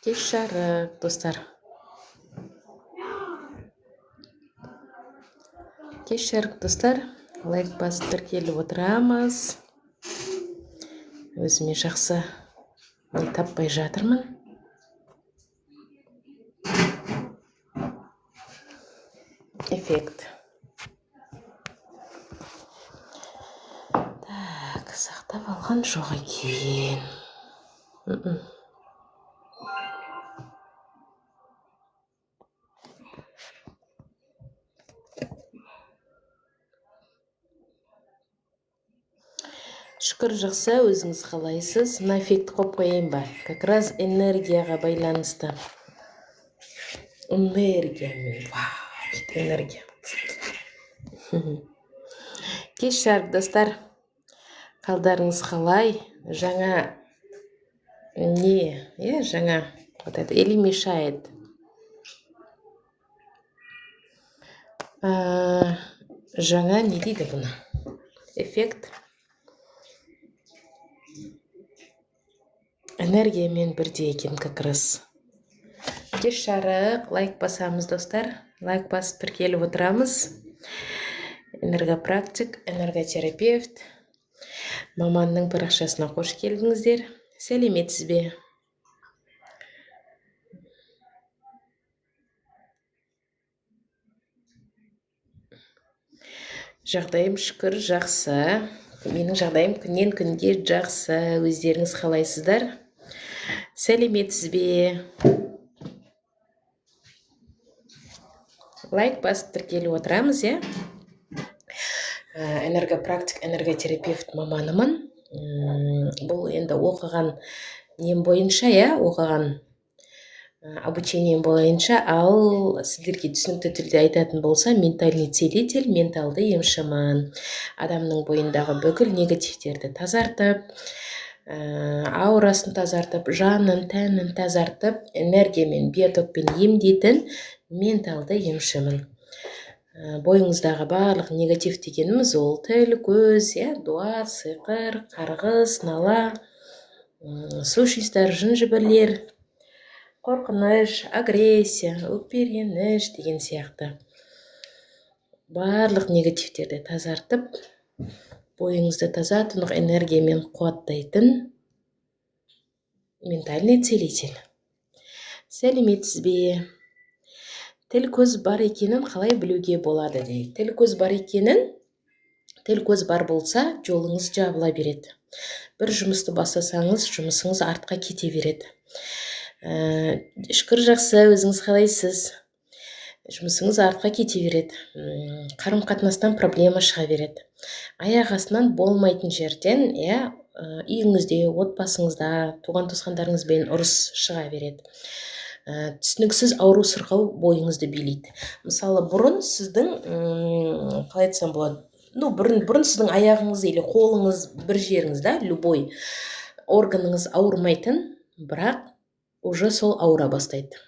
Кеш жарық, достар. Кеш жарық, достар. Лайк басып тіркеліп отырамыз. Өзіме жақсы не таппай жатырмын. Эффект. Так, сақтап алған жоқ екен. Шүкір жақсы, өзіңіз қалайсыз? Мына эффект қойып қояйын ба? Как раз энергияға байланысты. Энергиямен. Вау, энергия. Кеш жарық, достар. Қалдарыңыз қалай? Жаңа не? Жаңа вот это или мешает? Жаңа не дейді бұны? Эффект. Энергиямен бірдей екен как раз. Кеш жарық, лайк басамыз, достар. Лайк басып тіркеліп отырамыз. Энергопрактик, энерготерапевт. Маманның парақшасына қош келдіңіздер. Сәлеметсіз бе? Жағдайым шүкір жақсы. Менің жағдайым күннен күнге жақсы. Өздеріңіз қалайсыздар? Сәлеметсіз бе? Лайк басып тіркеліп отырамыз, Энергопрактик, энерготерапевт маманымын. Бұл енді оқыған нем бойынша, оқыған обучением бойынша, ал сіздерге түсінікті тілде айтатын болса, ментальный целитель, менталды емшімін. Адамның бойындағы бүкіл негативтерді тазартып, аурасын тазартып, жанын, тәнін тазартып, энергиямен, биотокпен емдейтін менталды емшімін. Бойыңыздағы барлық негатив дегеніміз ол тіл, көз, дуа, сиқыр, қарғыс, нала, сущностьтар, жын-жібірлер, қорқыныш, агрессия, өкпе-реніш деген сияқты барлық негативтерді тазартып, бойыңызды таза тұнық энергиямен қуаттайтын ментальный целитель. Сәлеметсіз бе? Тіл көз бар екенін қалай білуге болады дейді. Тіл көз бар екенін, тіл көз бар болса, жолыңыз жабыла береді. Бір жұмысты бастасаңыз, жұмысыңыз артқа кете береді. Шүкір жақсы, өзіңіз қалайсыз? Жұмысыңыз артқа кете береді. Қарым-қатынастан проблема шыға береді. Аяқ астынан болмайтын жерден, үйіңізде, отбасыңызда, туған-туысқандарыңызбен ұрыс шыға береді. Түсініксіз ауру сырқау бойыңызды билейді. Мысалы, бұрын сіздің, қалай айтсам болады, бұрын сіздің аяғыңыз или қолыңыз бір жеріңіз, любой органыңыз ауырмайтын, бірақ уже сол ауыра бастайды.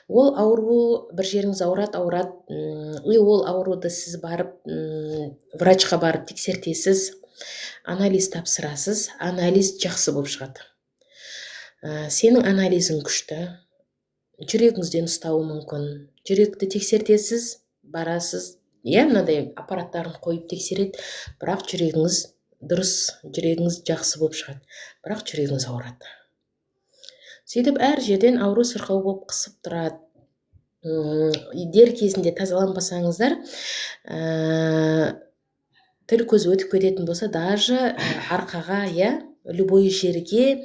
Ол ауру бір жеріңіз ауырады, ол ауруды сіз барып, врачқа барып тексертесіз, анализ тапсырасыз, анализ жақсы болып шығады. Сенің анализің күшті, жүрегіңізден ұстауы мүмкін. Жүректі тексертесіз, барасыз, мынадай аппараттарын қойып тексереді, бірақ жүрегіңіз дұрыс, жүрегіңіз жақсы болып шығады, бірақ жүрегіңіз ауырады. Сөйтіп әр жерден ауру сырқау болып қысып тұрады. Дер кезінде тазаланбасаңыздар, тіл көз өтіп кететін болса, даже арқаға, любой жерге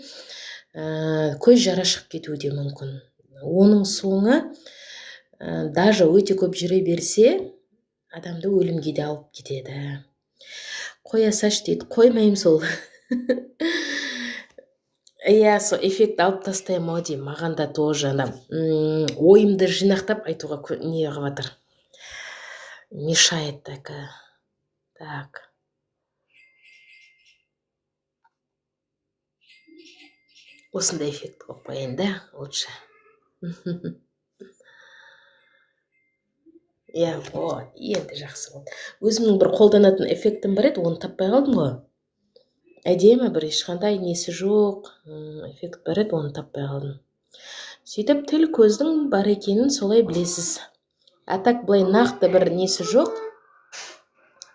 көз жара шығып кетуі де мүмкін. Оның соңы даже өте көп жүре берсе, адамды өлімге де алып кетеді. Қоя саш дейді, қоймайым сол. Иә, сол эффект алып тастаймын ау деймін. Маған да тоже ана ойымды жинақтап айтуға не қылып жатыр. Мешает такая. Так. Осындай эффект қойып қояйын да, лучше. Иә, енді жақсы болды. Өзімнің бір қолданатын эффектім бар еді, оны таппай қалдым ғой. Әдемі бір ешқандай несі жоқ эффект бар еді, оны таппай қалдым. Сөйтіп тіл көздің бар екенін солай білесіз. Атак былай нақты бір несі жоқ.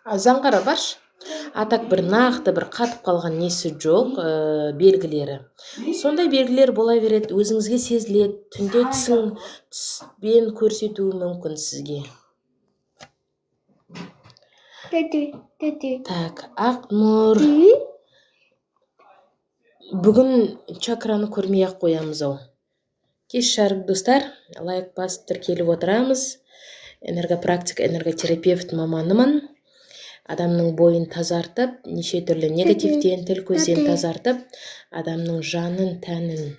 Заңғара барш. Атак бір нақты бір қатып қалған несі жоқ, белгілері. Сондай белгілер бола береді, өзіңізге сезіледі, түнде түспен көрсетуі мүмкін сізге. Так, Ақнұр. Бүгін чакраны көрмей ақ қоямыз ау. Кеш жарық достар, лайк басып тіркеліп отырамыз. Энергопрактик, энерготерапевт маманымын. Адамның бойын тазартып, неше түрлі негативтен, тіл көзден тазартып, адамның жанын, тәнін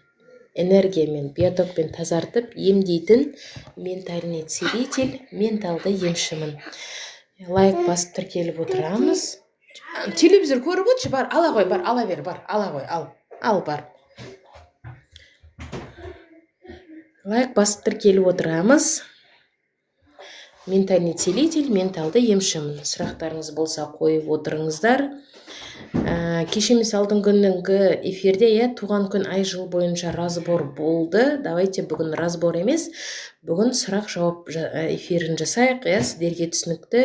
энергиямен, биотокпен тазартып, емдейтін ментальный целитель, менталды емшімін. Лайк басып тіркеліп отырамыз. Телевизор көріп отыршы, бар, ала қой, бар, ала бер, бар, ала қой, ал, бар. Лайк басып тіркеліп отырамыз. Ментальный целитель, менталды емшімін. Сұрақтарыңыз болса қойып отырыңыздар. Кеше емес алдыңғы эфирде туған күн ай жыл бойынша разбор болды. Давайте бүгін разбор емес, бүгін сұрақ жауап эфирін жасайық. Сіздерге түсінікті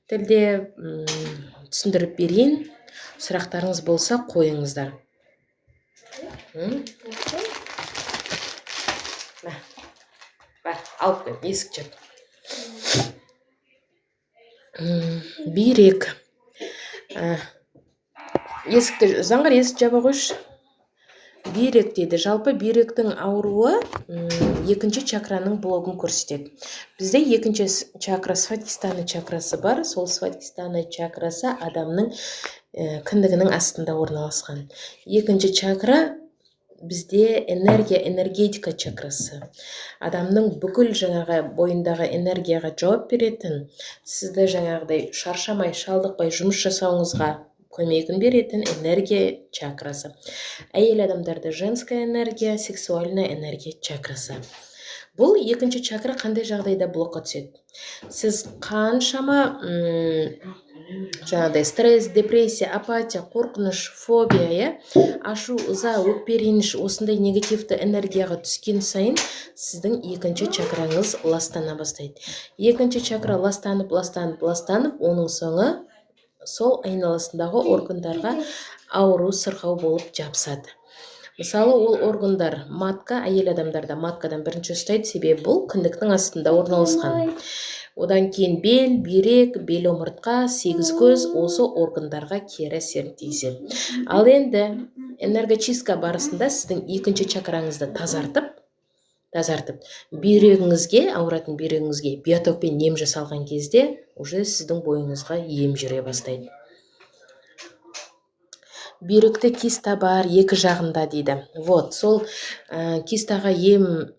тілде түсіндіріп берейін. Сұрақтарыңыз болса қойыңыздар. Бар, алып кел, есік жап. Бүйрек. Заңғар есік жаба қойшы. Бүйрек дейді. Жалпы бүйректің ауруы екінші чакраның блогын көрсетеді. Бізде екінші чакра свадхистана чакрасы бар. Сол свадхистана чакрасы адамның кіндігінің астында орналасқан. Екінші чакра бізде энергетика чакрасы. Адамның бүкіл жаңағы бойындағы энергияға жауап беретін, сізді жаңағыдай шаршамай, шалдықпай жұмыс жасауыңызға көмегін беретін энергия чакрасы. Әйел адамдарда женская энергия, сексуальная энергия чакрасы. Бұл екінші чакра қандай жағдайда блокқа түседі? Сіз қаншама жаңағыдай стресс, депрессия, апатия, қорқыныш, фобия, ашу, ыза, өкпе, реніш, осындай негативті энергияға түскен сайын сіздің екінші чакраңыз ластана бастайды. Екінші чакра ластанып, оның соңы сол айналасындағы органдарға ауру, сырқау болып жабысады. Мысалы, ол органдар матка, әйел адамдарда маткадан бірінші ұстайды, себебі бұл кіндіктің астында орналасқан. Одан кейін бел, бүйрек, бел омыртқа, сегіз көз осы органдарға кері әсерін тигізеді. Ал енді энергочистка барысында сіздің екінші чакраңызды тазартып, бүйрегіңізге, ауыратын бүйрегіңізге биотокпен ем жасалған кезде уже сіздің бойыңызға ем жүре бастайды. Бүйректе киста бар, екі жағында дейді. Сол кистаға ем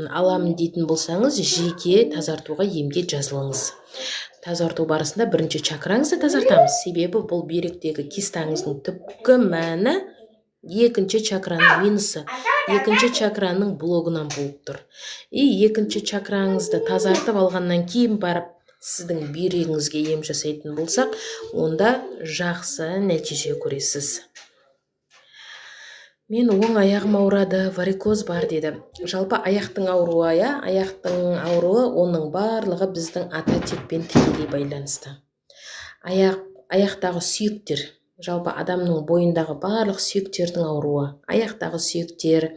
аламын дейтін болсаңыз, жеке тазартуға емге жазылыңыз. Тазарту барысында бірінші чакраңызды тазартамыз. Себебі бұл бүйректегі кистаңыздың түпкі мәні екінші чакраның минусы, екінші чакраның блогынан болып тұр. Екінші чакраңызды тазартып алғаннан кейін барып сіздің бүйрегіңізге ем жасайтын болсақ, онда жақсы нәтиже көресіз. Мен оң аяғым ауырады, варикоз бар деді. Жалпы аяқтың ауруы, оның барлығы біздің ата текпен тікелей байланысты. Аяқтағы сүйектер, жалпы адамның бойындағы барлық сүйектердің ауруы. Аяқтағы сүйектер,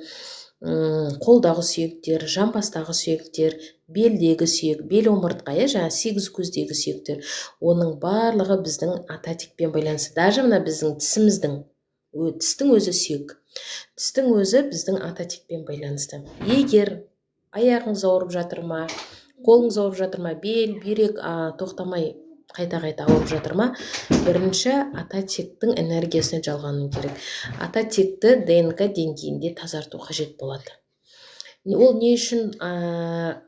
қолдағы сүйектер, жамбастағы сүйектер, белдегі сүйек, бел омыртқа, сегіз көздегі сүйектер. Оның барлығы біздің ата текпен байланысты. Даже мына біздің тістің өзі сүйек. Тістің өзі біздің ата текпен байланысты. Егер аяғыңыз ауырып жатыр ма, қолыңыз ауырып жатыр ма, бел, бүйрек тоқтамай қайта ауырып жатыр ма? Бірінші ата тектің энергиясына жалғану керек. Ата текті ДНК деңгейінде тазарту қажет болады. Ол не үшін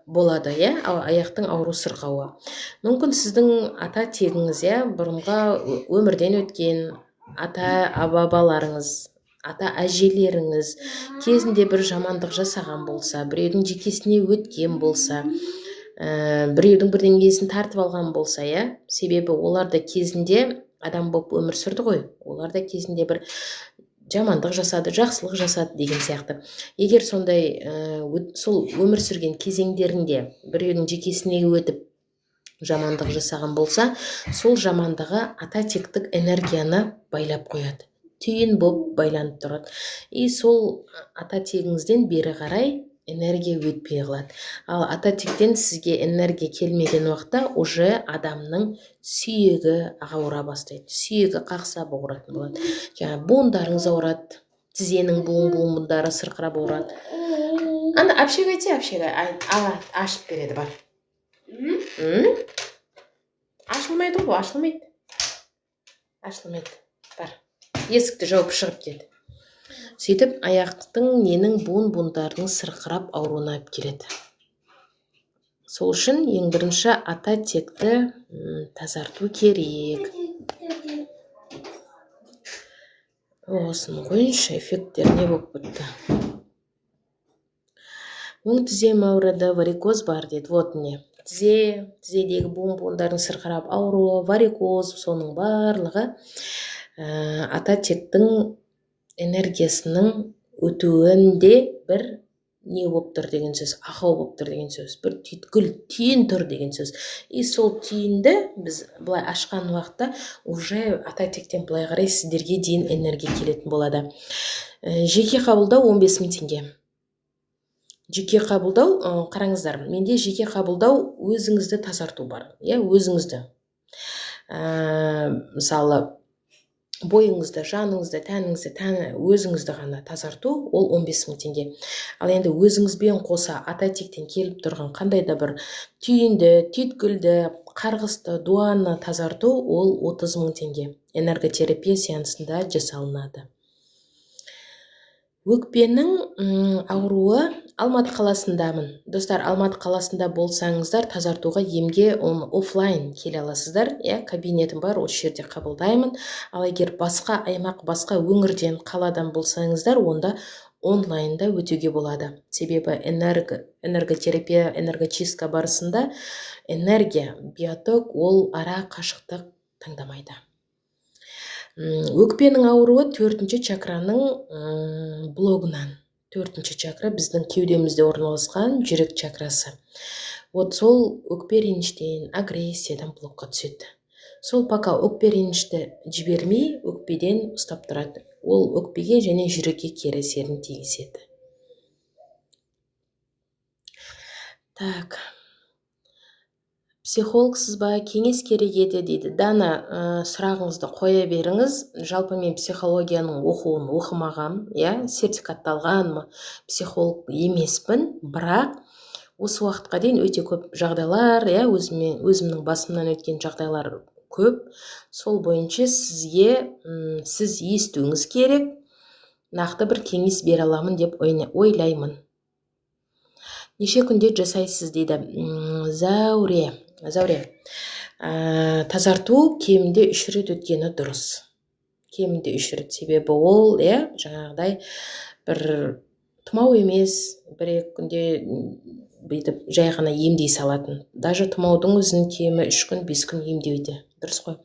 болады, аяқтың ауру сырқауы? Мүмкін сіздің ата тегіңіз, бұрынғы өмірден өткен ата бабаларыңыз, ата әжелеріңіз кезінде бір жамандық жасаған болса, біреудің жекесіне өткен болса, біреудің бірдеңесін тартып алған болса, себебі олар да кезінде адам болып өмір сүрді ғой, олар да кезінде бір жамандық жасады, жақсылық жасады деген сияқты. Егер сондай сол өмір сүрген кезеңдерінде біреудің жекесіне өтіп жамандық жасаған болса, сол жамандығы ата тектік энергияны байлап қояды, түйін болып байланып тұрады. И сол ата тегіңізден бері қарай энергия өтпей қалады. Ал ата тектен сізге энергия келмеген уақытта уже адамның сүйегі ауыра бастайды. Сүйегі қақсап ауыратын болады. Жаңа буындарыңыз ауырады, тізенің буындары сырқырап ауырады. Анда әпшеге айт, әпшеге ашып береді, бар. Ашылмайды ғой, ашылмайды. Бар. Есікті жауып шығып кет. Сөйтіп, аяқтың ненің буындарының сырқырап ауруына алып келеді. Сол үшін ең бірінші ата текті тазарту керек. Осын қойыншы, эффекттер не болып бітті. Оң тізем ауырады, варикоз бар деді. Вот не. Тізедегі буындардың сырқырап ауруы, варикоз, соның барлығы ата тектің энергиясының өтуінде бір не болып тұр деген сөз, ақау болып тұр деген сөз, бір түйін тұр деген сөз. И сол түйінді біз былай ашқан уақытта уже ата тектен былай қарай сіздерге дейін энергия келетін болады. Жеке қабылдау 15 000 теңге. Жеке қабылдау, қараңыздар, менде жеке қабылдау өзіңізді тазарту бар, өзіңізді. Мысалы, бойыңызды, жаныңызды, өзіңізді ғана тазарту, ол 15 000 теңге. Ал енді өзіңізбен қоса ата тектен келіп тұрған қандай да бір түйінді, түйткілді, қарғысты, дуаны тазарту, ол 30 000 теңге. Энерготерапия сеансында жасалынады. Өкпенің ауруы Алматы қаласындамын. Достар, Алматы қаласында болсаңыздар, тазартуға емге офлайн келе аласыздар. Кабинетім бар, осы жерде қабылдаймын. Ал егер басқа аймақ, басқа өңірден, қаладан болсаңыздар, онда онлайнда өтуге болады. Себебі энерготерапия, энергочистка барысында энергия, биоток, ол ара қашықтық таңдамайды. Өкпенің ауруы 4-ші чакраның блогынан. 4-ші чакра біздің кеудемізде орналасқан жүрек чакрасы. Вот сол өкпе реніштен, агрессиядан блокқа түседі. Сол пока өкпе ренішті жібермей, өкпеден ұстап тұрады. Ол өкпеге және жүрекке кері әсерін тигізеді. Так. Психологсыз ба, кеңес керек еді дейді. Дана, сұрағыңызды қоя беріңіз. Жалпы мен психологияның оқуын оқымаған, сертификатталған психолог емеспін, бірақ осы уақытқа дейін өте көп жағдайлар, өзімнің басымнан өткен жағдайлар көп. Сол бойынша сізге сіз естуіңіз керек, нақты бір кеңес бере аламын деп ойлаймын. Неше күнде жасайсыз дейді. Зәуре, тазарту кемінде 3 рет өткені дұрыс. Кемінде 3 рет, себебі ол, жаңағыдай бір тұмау емес, 1-2 күнде бүйтіп жай ғана емдей салатын. Даже тұмаудың өзін кемі 3 күн, 5 күн емдеуде. Дұрыс қой.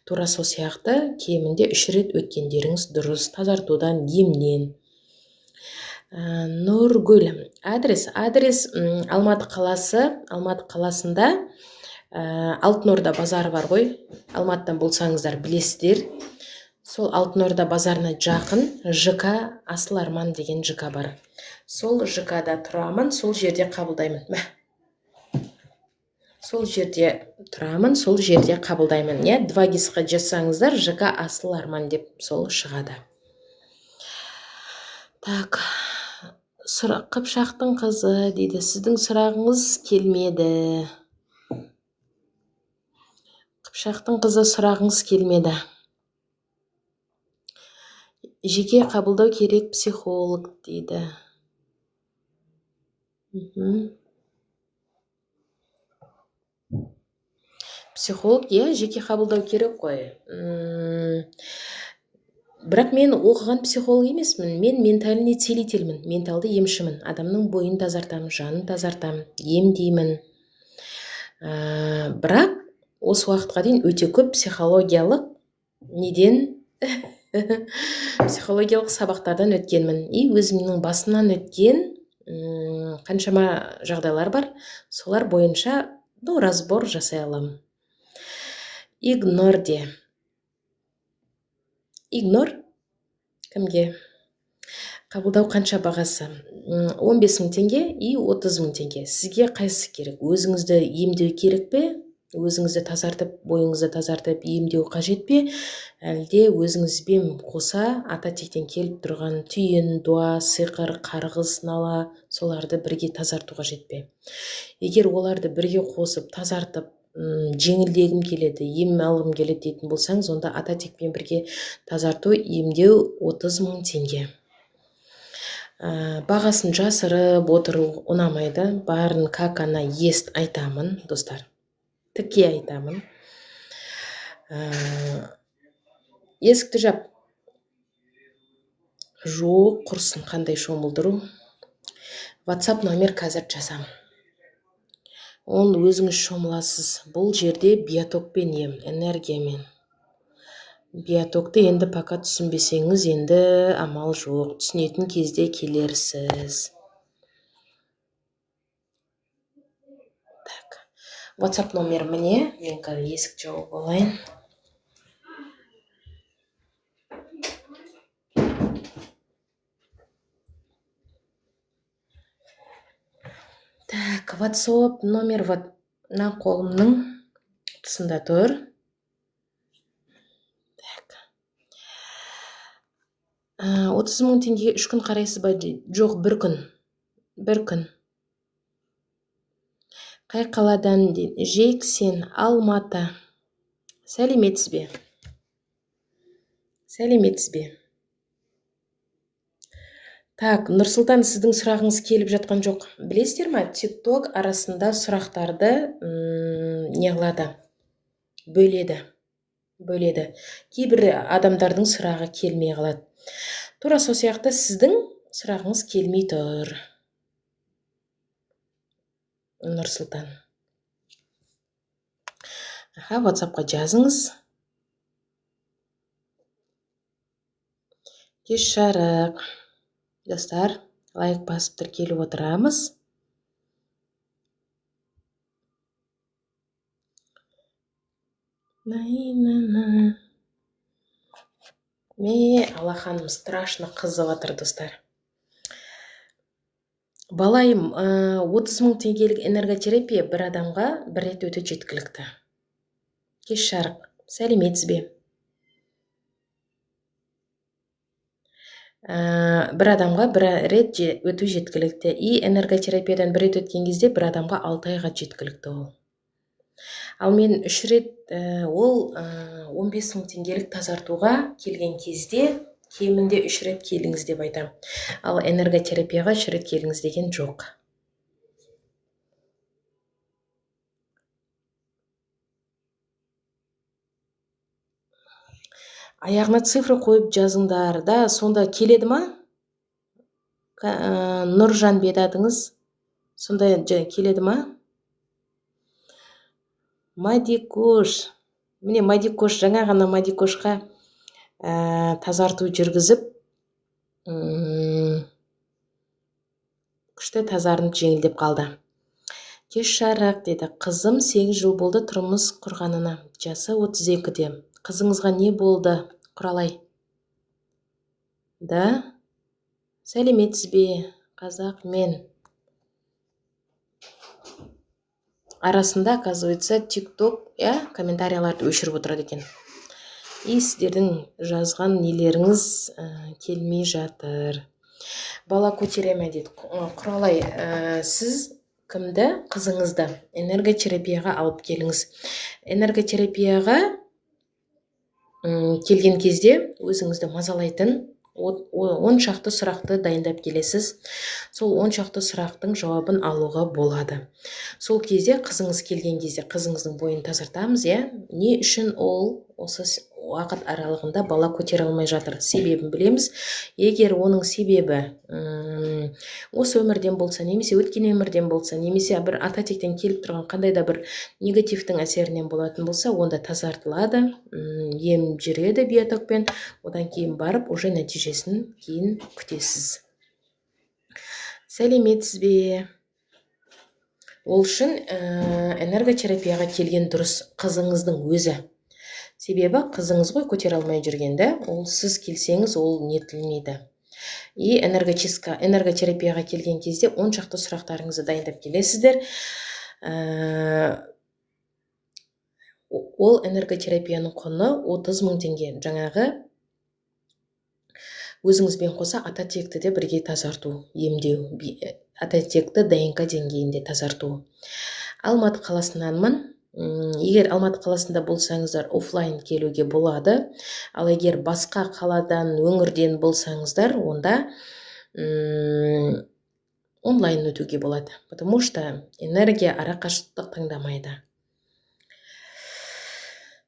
Тура сол сияқты кемінде 3 рет өткендеріңіз дұрыс. Тазартудан, емнен. Нұргүл, адрес Алматы қаласында Алтын Орда базары бар ғой. Алматыдан болсаңыздар білесіздер. Сол Алтын Орда базарына жақын ЖК Асыл Арман деген ЖК бар. Сол ЖК-да тұрамын, сол жерде қабылдаймын. Сол жерде тұрамын, сол жерде қабылдаймын. 2 гисқа жазсаңыздар, ЖК Асыл Арман деп сол шығады. Так, Қыпшақтың қызы дейді, сіздің сұрағыңыз келмеді. Пышақтың қызы, сұрағыңыз келмеді. Жеке қабылдау керек психолог дейді. Психолог, жеке қабылдау керек қой. Бірақ мен оқыған психолог емесмін. Мен ментальный целительмін, менталды емшімін. Адамның бойын тазартамын, жанын тазартамын, емдеймін. Бірақ осы уақытқа дейін өте көп психологиялық психологиялық сабақтардан өткенмін. И өзімнің басымнан өткен қаншама жағдайлар бар, солар бойынша разбор жасай аламын. Игнор кімге? Қабылдау қанша бағасы? 15.000 теңге и 30.000 теңге. Сізге қайсысы керек? Өзіңізді емдеу керек пе? Өзіңізді тазартып, бойыңызды тазартып, емдеу қажет пе? Әлде өзіңізбен қоса ата тектен келіп тұрған түйін, дуа, сиқыр, қарғыс, нала, соларды бірге тазарту қажет пе? Егер оларды бірге қосып, тазартып, жеңілдегім келеді, ем алғым келеді дейтін болсаңыз, онда ата текпен бірге тазарту, емдеу 30.000 теңге. Бағасын жасырып отыру ұнамайды. Барын как она есть айтамын, достар. Тіке айтамын. Есікті жап. Жоқ, құрсын, қандай шомылдыру. WhatsApp номер қазір жазам. Оны өзіңіз шомыласыз. Бұл жерде биотокпен ем, энергиямен. Биотокты енді пока түсінбесеңіз, енді амал жоқ. Түсінетін кезде келерсіз. Так. WhatsApp номер міне. Мен қазір есік жауып алайын. Так, WhatsApp номер на қолымның тұсында тұр. Так. 30.000 теңге 3 күн қарайсыз ба? Жоқ, 1 күн. 1 күн. Қай қаладан? Жексен, Алматы. Сәлеметсіз бе? Сәлеметсіз бе? Так, Нұрсұлтан, сіздің сұрағыңыз келіп жатқан жоқ. Білесіздер ма? TikTok арасында сұрақтарды не қылады? Бөледі. Кейбір адамдардың сұрағы келмей қалады. Тура сол сияқты сіздің сұрағыңыз келмей тұр. Нұрсұлтан. WhatsAppқа жазыңыз. Кеш жарық. Достар, лайк басып тіркеліп отырамыз. Аллаханым страшно қызып атыр, достар. Балайым, 30.000 теңгелік энерготерапия бір адамға бір рет өте жеткілікті. Кеш жарық, сәлеметсіз бе? Бір адамға бір рет өту жеткілікті. И энерготерапиядан бір рет өткен кезде бір адамға 6 айға жеткілікті ол. Ал мен 3 рет ол 15.000 теңгелік тазартуға келген кезде кемінде 3 рет келіңіз деп айтам. Ал энерготерапияға 3 рет келіңіз деген жоқ. Аяғына цифры қойып жазыңдар. Да, сонда келеді ма? Нұржан бедадыңыз. Сонда келеді ма? Мадикош. Міне Мадикош, жаңа ғана Мадикошқа тазарту жүргізіп, күшті тазарынып жеңілдеп қалды. Кеш жарық деді. Қызым 8 жыл болды тұрмыс құрғанына. Жасы 32-де. Қызыңызға не болды, Құралай? Да? Сәлеметсіз бе, қазақ мен? Арасында, оказывается, TikTok комментарияларды өшіріп отырады екен. И сіздердің жазған нелеріңіз келмей жатыр. Бала көтереме дейді. Құралай, сіз кімді? Қызыңызды энерготерапияға алып келіңіз. Энерготерапияға келген кезде өзіңізді мазалайтын 10 шақты сұрақты дайындап келесіз. Сол 10 шақты сұрақтың жауабын алуға болады. Сол кезде қызыңыз келген кезде қызыңыздың бойын тазартамыз, не үшін ол осы уақыт аралығында бала көтере алмай жатыр? Себебін білеміз. Егер оның себебі осы өмірден болса, немесе өткен өмірден болса, немесе бір ата тектен келіп тұрған қандай да бір негативтің әсерінен болатын болса, онда тазартылады, ем жүреді биотокпен, одан кейін барып уже нәтижесін кейін күтесіз. Сәлеметсіз бе? Ол үшін энерготерапияға келген дұрыс қызыңыздың өзі. Себебі қызыңыз ғой көтере алмай жүргенде, ол сіз келсеңіз, ол нетілмейді. И энерготерапияға келген кезде 10 шақты сұрақтарыңызды дайындап келесіздер. Ол энерготерапияның құны 30 000 теңге. Жаңағы өзіңізбен қоса ата текті де бірге тазарту, емдеу, ата текті ДНК деңгейінде тазарту. Алматы қаласынанмын. Егер Алматы қаласында болсаңыздар, офлайн келуге болады. Ал егер басқа қаладан, өңірден болсаңыздар, онда онлайн өтуге болады. Потому что энергия арақашықтық таңдамайды.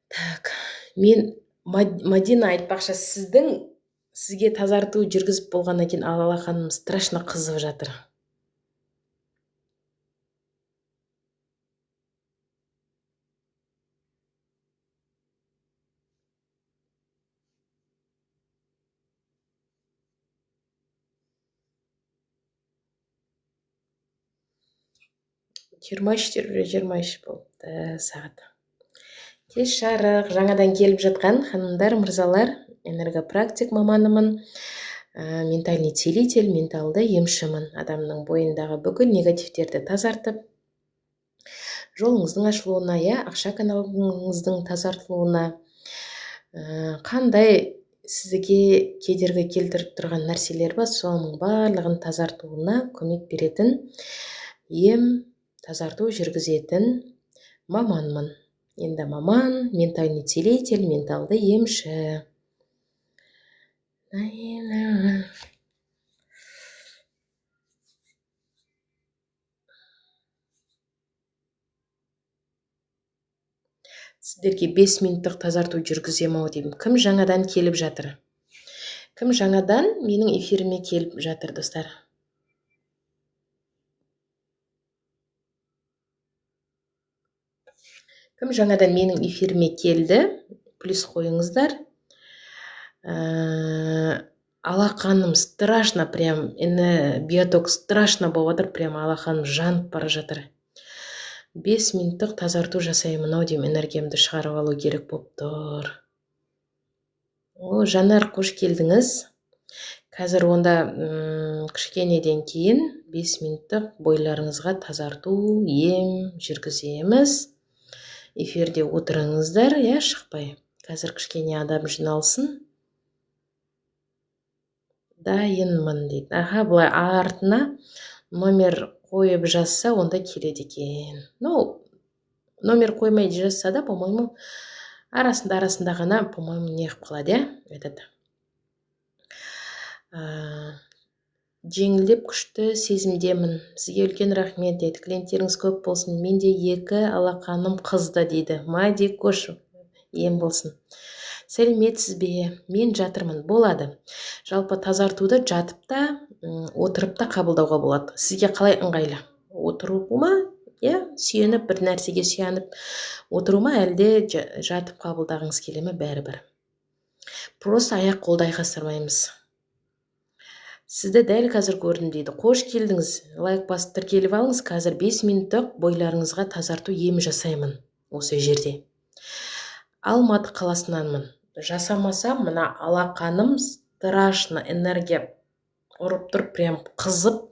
Так, мен Мадина айтпақшы, сізге тазарту жүргізіп болғаннан кейін Алла ханым страшно қызып жатыр. Жиырма үш болыпты сағат. Кеш жарық, жаңадан келіп жатқан ханымдар, мырзалар, энергопрактик маманымын, ментальный целитель, менталды емшімін. Адамның бойындағы бүкіл негативтерді тазартып, жолыңыздың ашылуына, ақша каналыңыздың тазартылуына, қандай сізге кедергі келтіріп тұрған нәрселер бар, соның барлығын тазартуына көмек беретін, тазарту жүргізетін маманмын. Енді маман, ментальный целитель, менталды емші. Сіздерге 5 минуттық тазарту жүргіземін деймін. Кім жаңадан келіп жатыр? Кім жаңадан менің эфиріме келіп жатыр, достар? Кім жаңадан менің эфиріме келді? Плюс қойыңыздар. Алақаным страшно, прям, биоток страшно болатыр, прям алақаным жанып бара жатыр. 5 минуттық тазарту жасаймын деймін, энергиямды шығарып алу керек болып тұр. Жанар, қош келдіңіз. Қазір онда кішкенеден кейін 5 минуттық бойларыңызға тазарту, ем жүргіземіз. Эфирде отырыңыздар, шықпай. Қазір кішкене адам жиналсын. Дайынмын дейді. Бұлай артына номер қойып жазса, онда келеді екен. Номер қоймай жазса да, по-моему, арасында ғана, по-моему, неғып қалады, жеңілдеп күшті сезімдемін. Сізге үлкен рахмет дейді. Клиенттеріңіз көп болсын. Менде 2 алақаным қызды дейді. Мади кошу. Ем болсын. Сәлеметсіз бе? Мен жатырмын. Болады. Жалпы тазартуды жатып та, отырып та қабылдауға болады. Сізге қалай ыңғайлы? Отыру ма? Сүйеніп, бір нәрсеге сүйеніп отыру ма, әлде жатып қабылдағыңыз келе ме? Бәрібір. Просто аяқ қолды айқастырмаймыз. Сізді дәл қазір көрдім дейді. Қош келдіңіз. Лайк басып тіркеліп алыңыз. Қазір 5 минуттық бойларыңызға тазарту ем жасаймын осы жерде. Алматы қаласынанмын. Жасамасам, мына алақаным страшно энергия ұрып тұрып, прям қызып,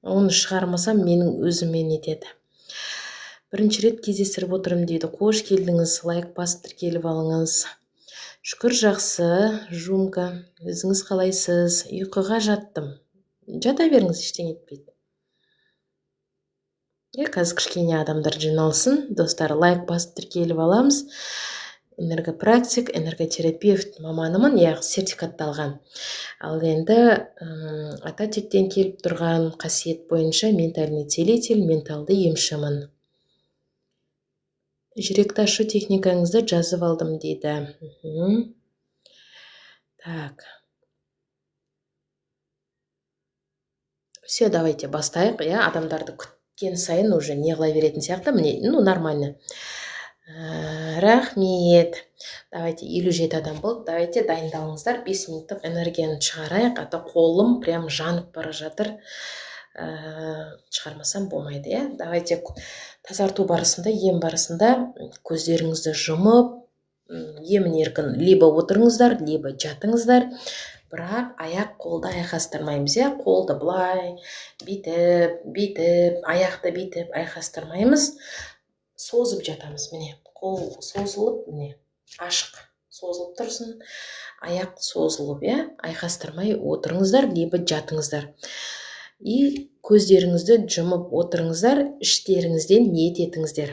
оны шығармасам менің өзімен етеді. Бірінші рет кездестіріп отырым дейді. Қош келдіңіз. Лайк басып тіркеліп алыңыз. Шүкір, жақсы, Жумка. Өзіңіз қалайсыз? Ұйқыға жаттым. Жата беріңіз, ештеңе етпейді. Қазір кішкене адамдар жиналсын. Достар, лайк басып тіркеліп аламыз. Энергопрактик, энерготерапевт маманымын, яғни сертификатталған. Ал енді ата тектен келіп тұрған қасиет бойынша ментальный целитель, менталды емшімін. Жүректі ашу техникаңызды жазып алдым дейді. Так. Все, давайте бастайық. Адамдарды күткен сайын уже не қыла беретін сияқты. Міне, нормально. Рахмет. Давайте 57 адам болды. Давайте дайындалыңыздар. 5 минуттық энергияны шығарайық. Ата қолым прям жанып бара жатыр. Шығармасам болмайды, Давайте тазарту барысында, ем барысында көздеріңізді жұмып, емін еркін либо отырыңыздар, либо жатыңыздар. Бірақ аяқ қолды айқастырмаймыз, қолды былай, бүйтіп, аяқты бүйтіп айқастырмаймыз. Созып жатамыз, міне. Қол созылып, міне, ашық созылып тұрсын. Аяқ созылып, айқастырмай отырыңыздар, либо жатыңыздар. И көздеріңізді жұмып отырыңыздар, іштеріңізден ниет етіңіздер.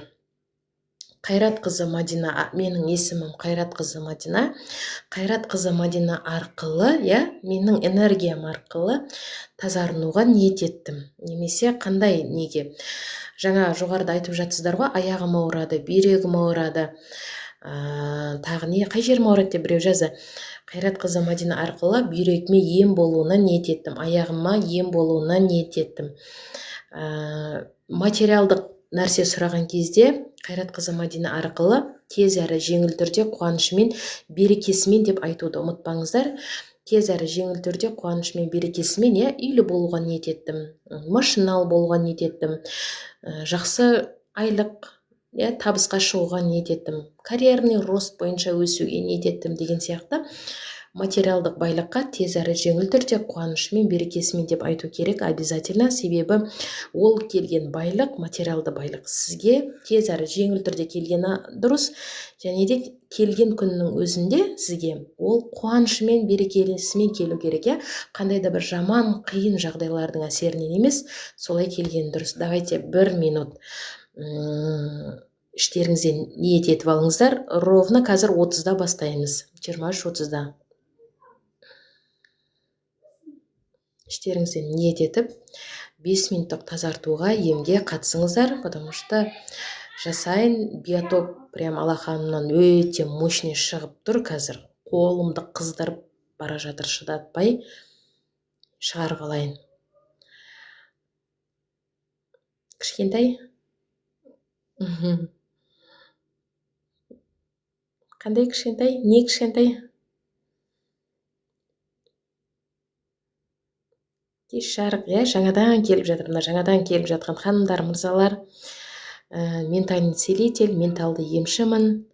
Қайратқызы Мадина, менің есімім Қайратқызы Мадина. Қайратқызы Мадина арқылы, менің энергиям арқылы тазарынуға ниет еттім. Немесе қандай неге? Жаңа жоғарыда айтып жатсыздар ғой, аяғым ауырады, бүйрегім ауырады, тағы не, қай жерім ауырады деп біреу жазды. Қайратқызы Мадина арқылы бүйрегіме ем болуына ниет еттім, аяғыма ем болуына ниет еттім. Материалдық нәрсе сұраған кезде Қайратқызы Мадина арқылы тез әрі жеңіл түрде қуанышымен, берекесімен деп айтуды ұмытпаңыздар. Тез әрі жеңіл түрде қуанышымен, берекесімен, үйлі болуға ниет еттім, машинал болуға ниет еттім, жақсы айлық, табысқа шығуға ниет еттім, карьерный рост бойынша өсуге ниет еттім деген сияқты материалдық байлыққа тез әрі жеңіл түрде қуанышымен, берекесімен деп айту керек обязательно. Себебі ол келген байлық, материалды байлық сізге тез әрі жеңіл түрде келгені дұрыс. Және де келген күннің өзінде сізге ол қуанышымен, берекесімен келу керек, қандай да бір жаман, қиын жағдайлардың әсерінен емес, солай келген дұрыс. Давайте 1 минут іштеріңізден ниет етіп алыңыздар. Ровно қазір 30-да бастаймыз. 23:30-да. Іштеріңізден ниет етіп, 5 минуттық тазартуға, емге қатысыңыздар, потому что жасайын, биоток прям алақанымнан өте мощный шығып тұр қазір. Қолымды қыздырып бара жатыр, шыдатпай шығарып алайын. Кішкентай? Қандай кішкентай? Не кішкентай? Кеш жарық, жаңадан келіп жатыр, жаңадан келіп жатқан ханымдар, мырзалар. Ментальный целитель, менталды емшімін.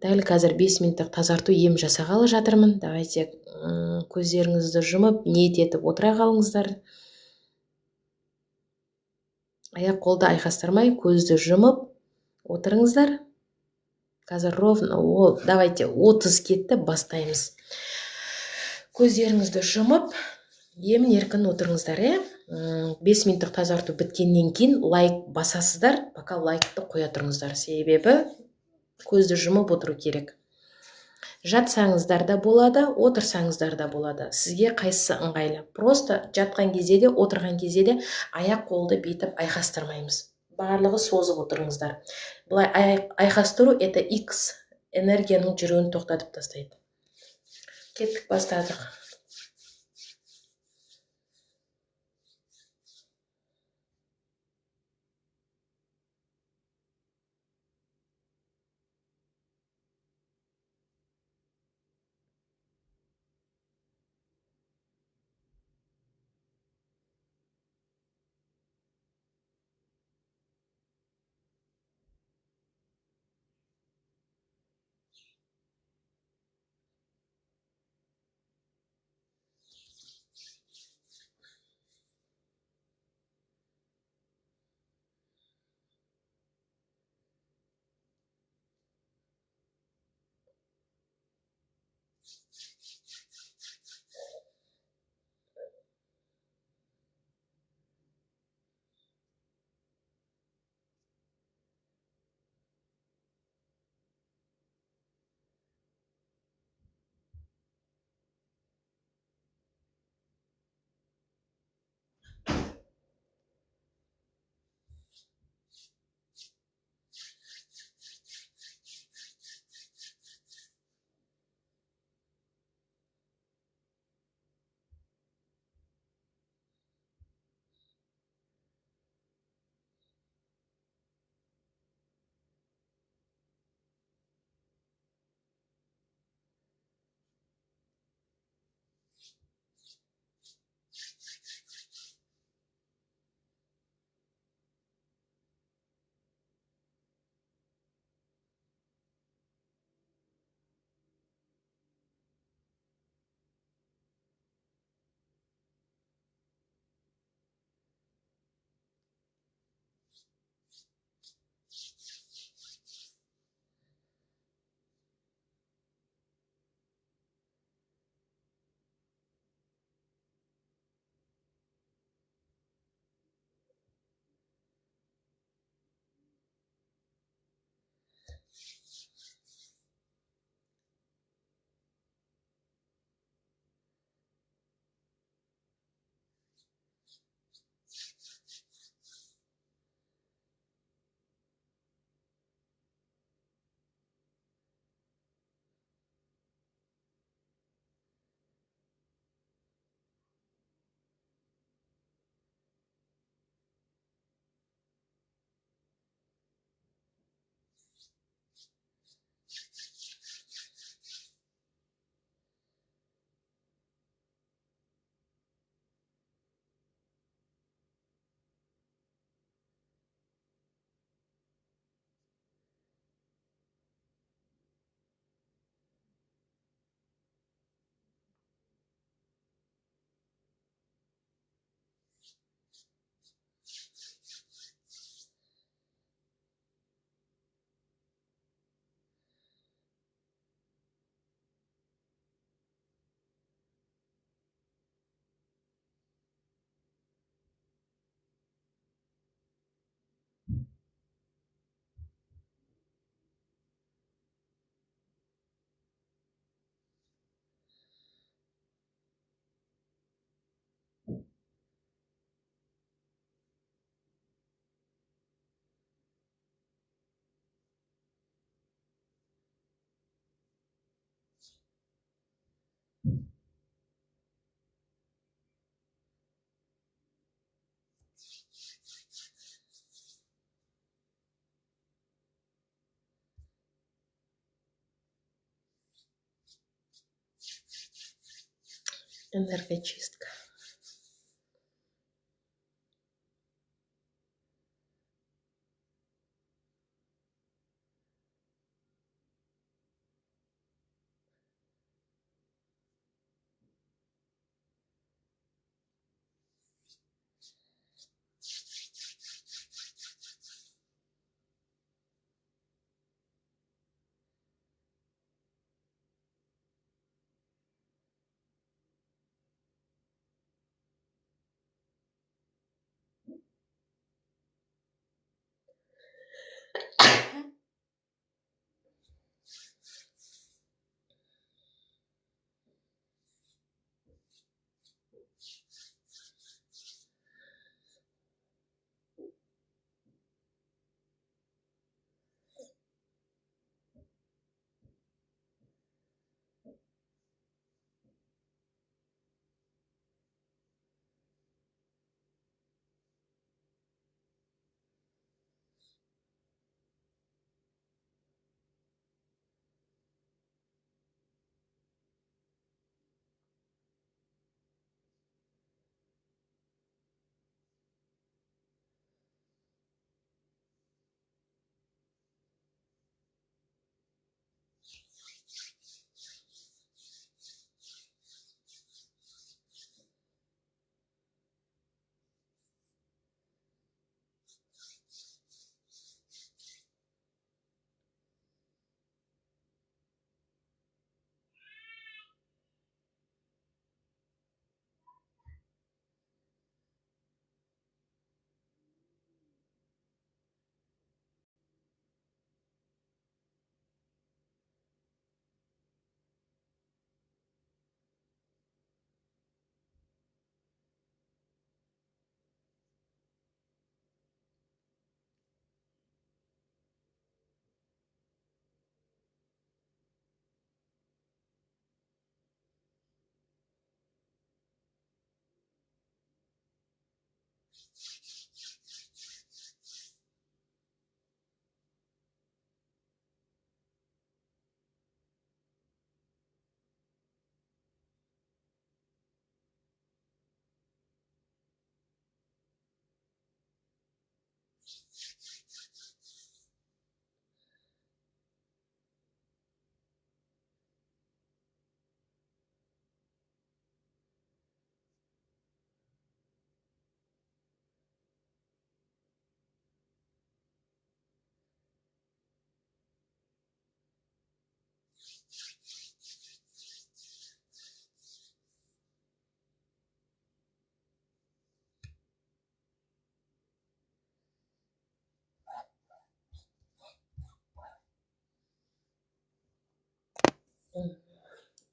Дәл қазір 5 минуттық тазарту ем жасағалы жатырмын. Давайте көздеріңізді жұмып, ниет етіп отыра қалыңыздар. Аяқ қолды айқастырмай, көзді жұмып отырыңыздар. Қазір ровно, давайте 30 кетті, бастаймыз. Көздеріңізді жұмып, емін еркін отырыңыздар, 5 минуттық тазарту біткеннен кейін лайк басасыздар, пока лайкты қоя тұрыңыздар. Себебі көзді жұмып отыру керек. Жатсаңыздар да болады, отырсаңыздар да болады. Сізге қайсысы ыңғайлы. Просто жатқан кезде де, отырған кезде де аяқ қолды бүйтіп айқастырмаймыз. Барлығы созып отырыңыздар. Бұлай айқастыру это X энергияның жүруін тоқтатып тастайды. Кеттік, бастадық. Энергочистка.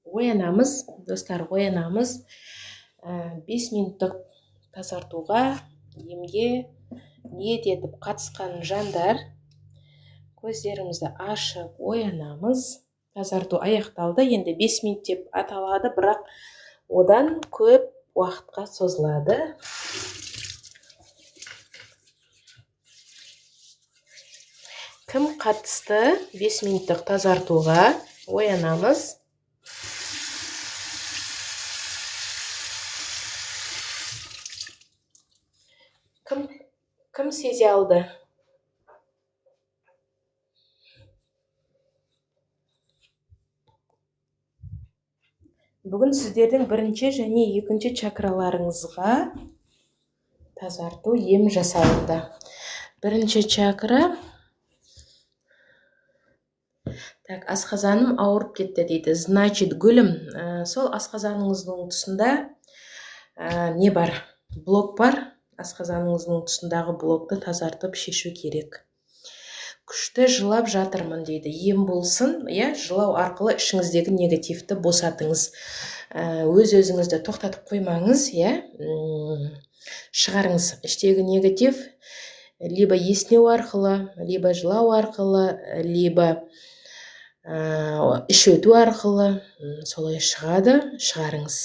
Оянамыз, достар, оянамыз. 5 минуттық тазартуға емге ниет етіп қатысқан жандар, көздеріңізді ашып оянамыз. Тазарту аяқталды. Енді 5 минут деп аталады, бірақ одан көп уақытқа созылады. Кім қатысты 5 минуттық тазартуға? Оянамыз. Кім сезе алды? Бүгін сіздердің бірінші және екінші чакраларыңызға тазарту ем жасалынды. Бірінші чакра. Асқазаным ауырып кетті дейді. Значит, гүлім, сол асқазаныңыздың тұсында не бар? Блок бар. Асқазаныңыздың тұсындағы блокты тазартып шешу керек. Күшті жылап жатырмын дейді. Ем болсын, жылау арқылы ішіңіздегі негативті босатыңыз. Өз-өзіңізді тоқтатып қоймаңыз, шығарыңыз. Іштегі негатив либо еснеу арқылы, либо жылау арқылы, либо іш өту арқылы солай шығады, шығарыңыз.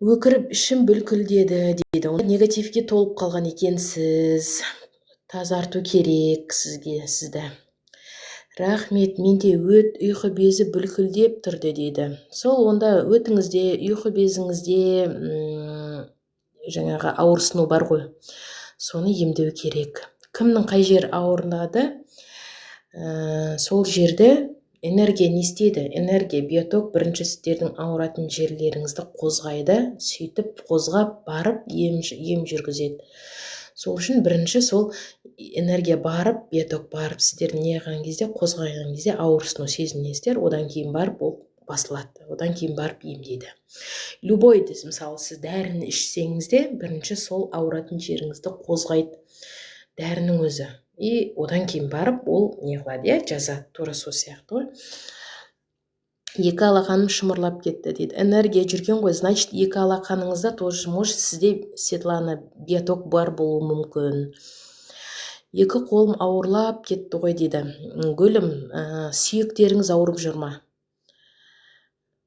Өкіріп ішім бүлкілдеді дейді. Негативке толып қалған екенсіз. Тазарту керек сізді. Рахмет, менде өт ұйқы безі бүлкілдеп тұрды дейді. Сол онда өтіңізде, ұйқы безіңізде жаңағы ауырсыну бар ғой. Соны емдеу керек. Кімнің қай жер ауырнады, сол жерде энергия не істейді? Энергия биоток бірінші сіздердің ауыратын жерлеріңізді қозғайды, сөйтіп қозғап барып ем жүргізеді. Сол үшін бірінші сол энергия барып, биоток барып сіздердің неғылған кезде, қозғайған кезде ауырсыну сезінесіздер, одан кейін барып ол басылады, одан кейін барып емдейді. Любой десім, мысалы сіз дәріні ішсеңіз де бірінші сол ауыратын жеріңізді қозғайды дәрінің өзі. И одан кейін барып ол не қылады, жазады, тура сол сияқты ғой. Екі алақаным шымырлап кетті дейді. Энергия жүрген ғой, значит, екі алақаныңызда тоже, может, сізде, Светлана, биоток бар болуы мүмкін. Екі қолым ауырлап кетті ғой дейді. Гүлім, сүйектеріңіз ауырып жүр ма?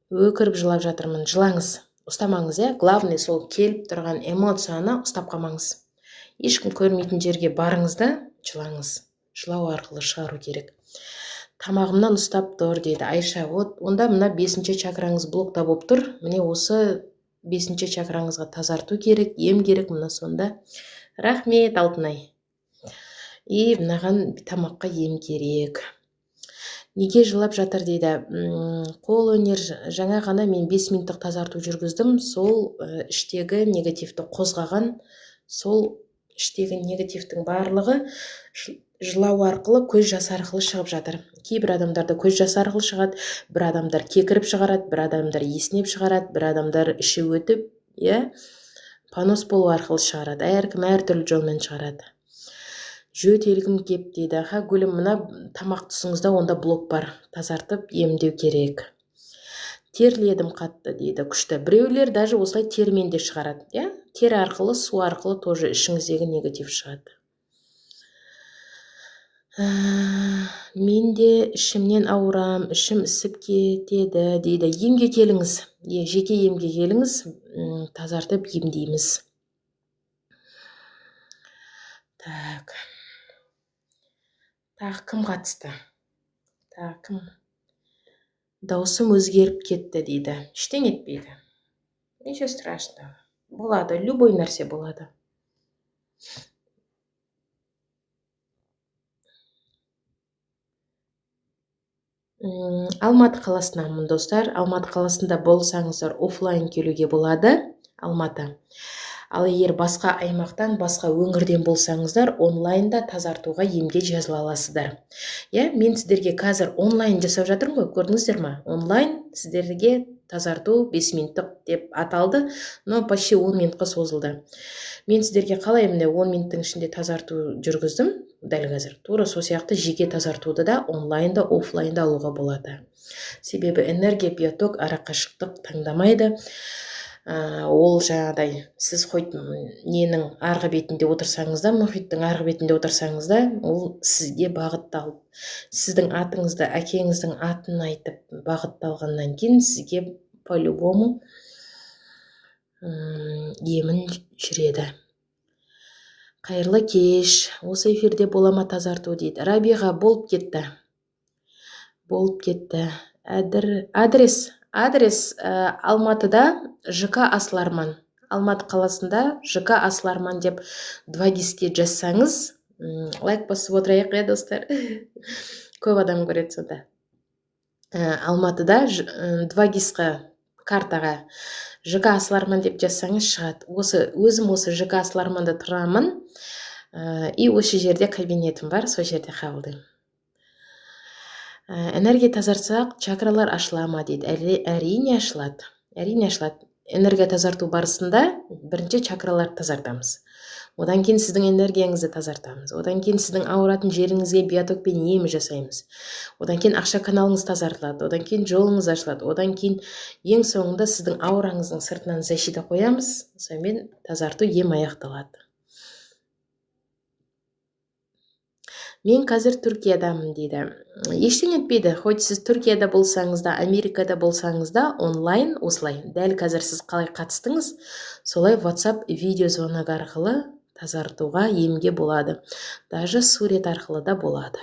Өкіріп жылап жатырмын. Жылаңыз, ұстамаңыз, главный сол келіп тұрған эмоцияны ұстап қалмаңыз. Ешкім көрмейтін жерге барыңыз да жылаңыз. Жылау арқылы шығару керек. Тамағымнан ұстап тұр дейді. Айша, онда мына 5-ші чакраңыз блокта болып тұр. Міне осы 5-ші чакраңызға тазарту керек, ем керек мына сонда. Рахмет, Алтынай. И мынаған тамаққа ем керек. Неге жылап жатыр дейді. Қол өнер, жаңа ғана мен 5 минуттық тазарту жүргіздім. Сол іштегі негативті қозғаған, сол іштегі негативтің барлығы жылау арқылы, көз жасы арқылы шығып жатыр. Кейбір адамдарда көз жасы арқылы шығады, бір адамдар кекіріп шығарады, бір адамдар есінеп шығарады, бір адамдар іші өтіп, понос болу арқылы шығарады. Әркім әртүрлі жолмен шығарады. Жөтелгім кеп дейді. Гүлім, мына тамақ тұсыңызда онда блок бар, тазартып емдеу керек. Терледім қатты дейді, күшті. Біреулер даже осылай термен де шығарады. Тер арқылы, су арқылы тоже ішіңіздегі негатив шығады. Мен де ішімнен ауырам, ішім ісіп кетеді дейді. Емге келіңіз, жеке емге келіңіз, тазартып емдейміз. Так, кім қатысты? Кім? Даусым өзгеріп кетті дейді. Ештен етпейді. Ничего страшного. Болады, любой нәрсе болады. Алматы қаласынамын, достар. Алматы қаласында болсаңыздар, офлайн келуге болады, Алматы. Ал егер басқа аймақтан, басқа өңірден болсаңыздар, онлайнда тазартуға емге жазыла аласыздар. Мен сіздерге қазір онлайн жасап жатырмын ғой, көрдіңіздер ма? Онлайн сіздерге тазарту 5 минуттық деп аталды, но почти 10 минутқа созылды. Мен сіздерге қалай міне 10 минуттың ішінде тазарту жүргіздім, дәл қазір. Тура сол сияқты жеке тазартуды да онлайнда, офлайнда алуға болады. Себебі энергия, биоток арақашықтық таңдамайды. Ол жаңағыдай, сіз ненің арғы бетінде отырсаңыз да, мұхиттың арғы бетінде отырсаңыз да, ол сізге бағытталып, сіздің атыңызды, әкеңіздің атын айтып бағытталғаннан кейін сізге по-любому емін жүреді. Қайырлы кеш, осы эфирде болама тазарту дейді. Рабиға, болып кетті. Адрес Алматыда ЖК Асларман. Алматы қаласында ЖК Асларман деп 2 гиске жазсаңыз, лайк басып отырайық, достар. Көп адам көреді сонда. Алматыда 2 гисқа картаға ЖК Асларман деп жазсаңыз шығады. Өзім осы ЖК Асларманда тұрамын. И осы жерде кабинетім бар, сол жерде қабылдаймын. Энергия тазартсақ, чакралар ашыла ма дейді. Әрине ашылады. Энергия тазарту барысында бірінші чакраларды тазартамыз. Одан кейін сіздің энергияңызды тазартамыз. Одан кейін сіздің ауыратын жеріңізге биотокпен ем жасаймыз. Одан кейін ақша каналыңыз тазартылады. Одан кейін жолыңыз ашылады. Одан кейін ең соңында сіздің аураңыздың сыртынан защита қоямыз. Сонымен тазарту ем аяқталады. Мен қазір Түркиядамын дейді. Ештеңе етпейді. Хоть сіз Түркияда болсаңыз да, Америкада болсаңыз да, онлайн осылай. Дәл қазір сіз қалай қатыстыңыз, солай WhatsApp видеозвонок арқылы тазартуға емге болады. Даже сурет арқылы да болады.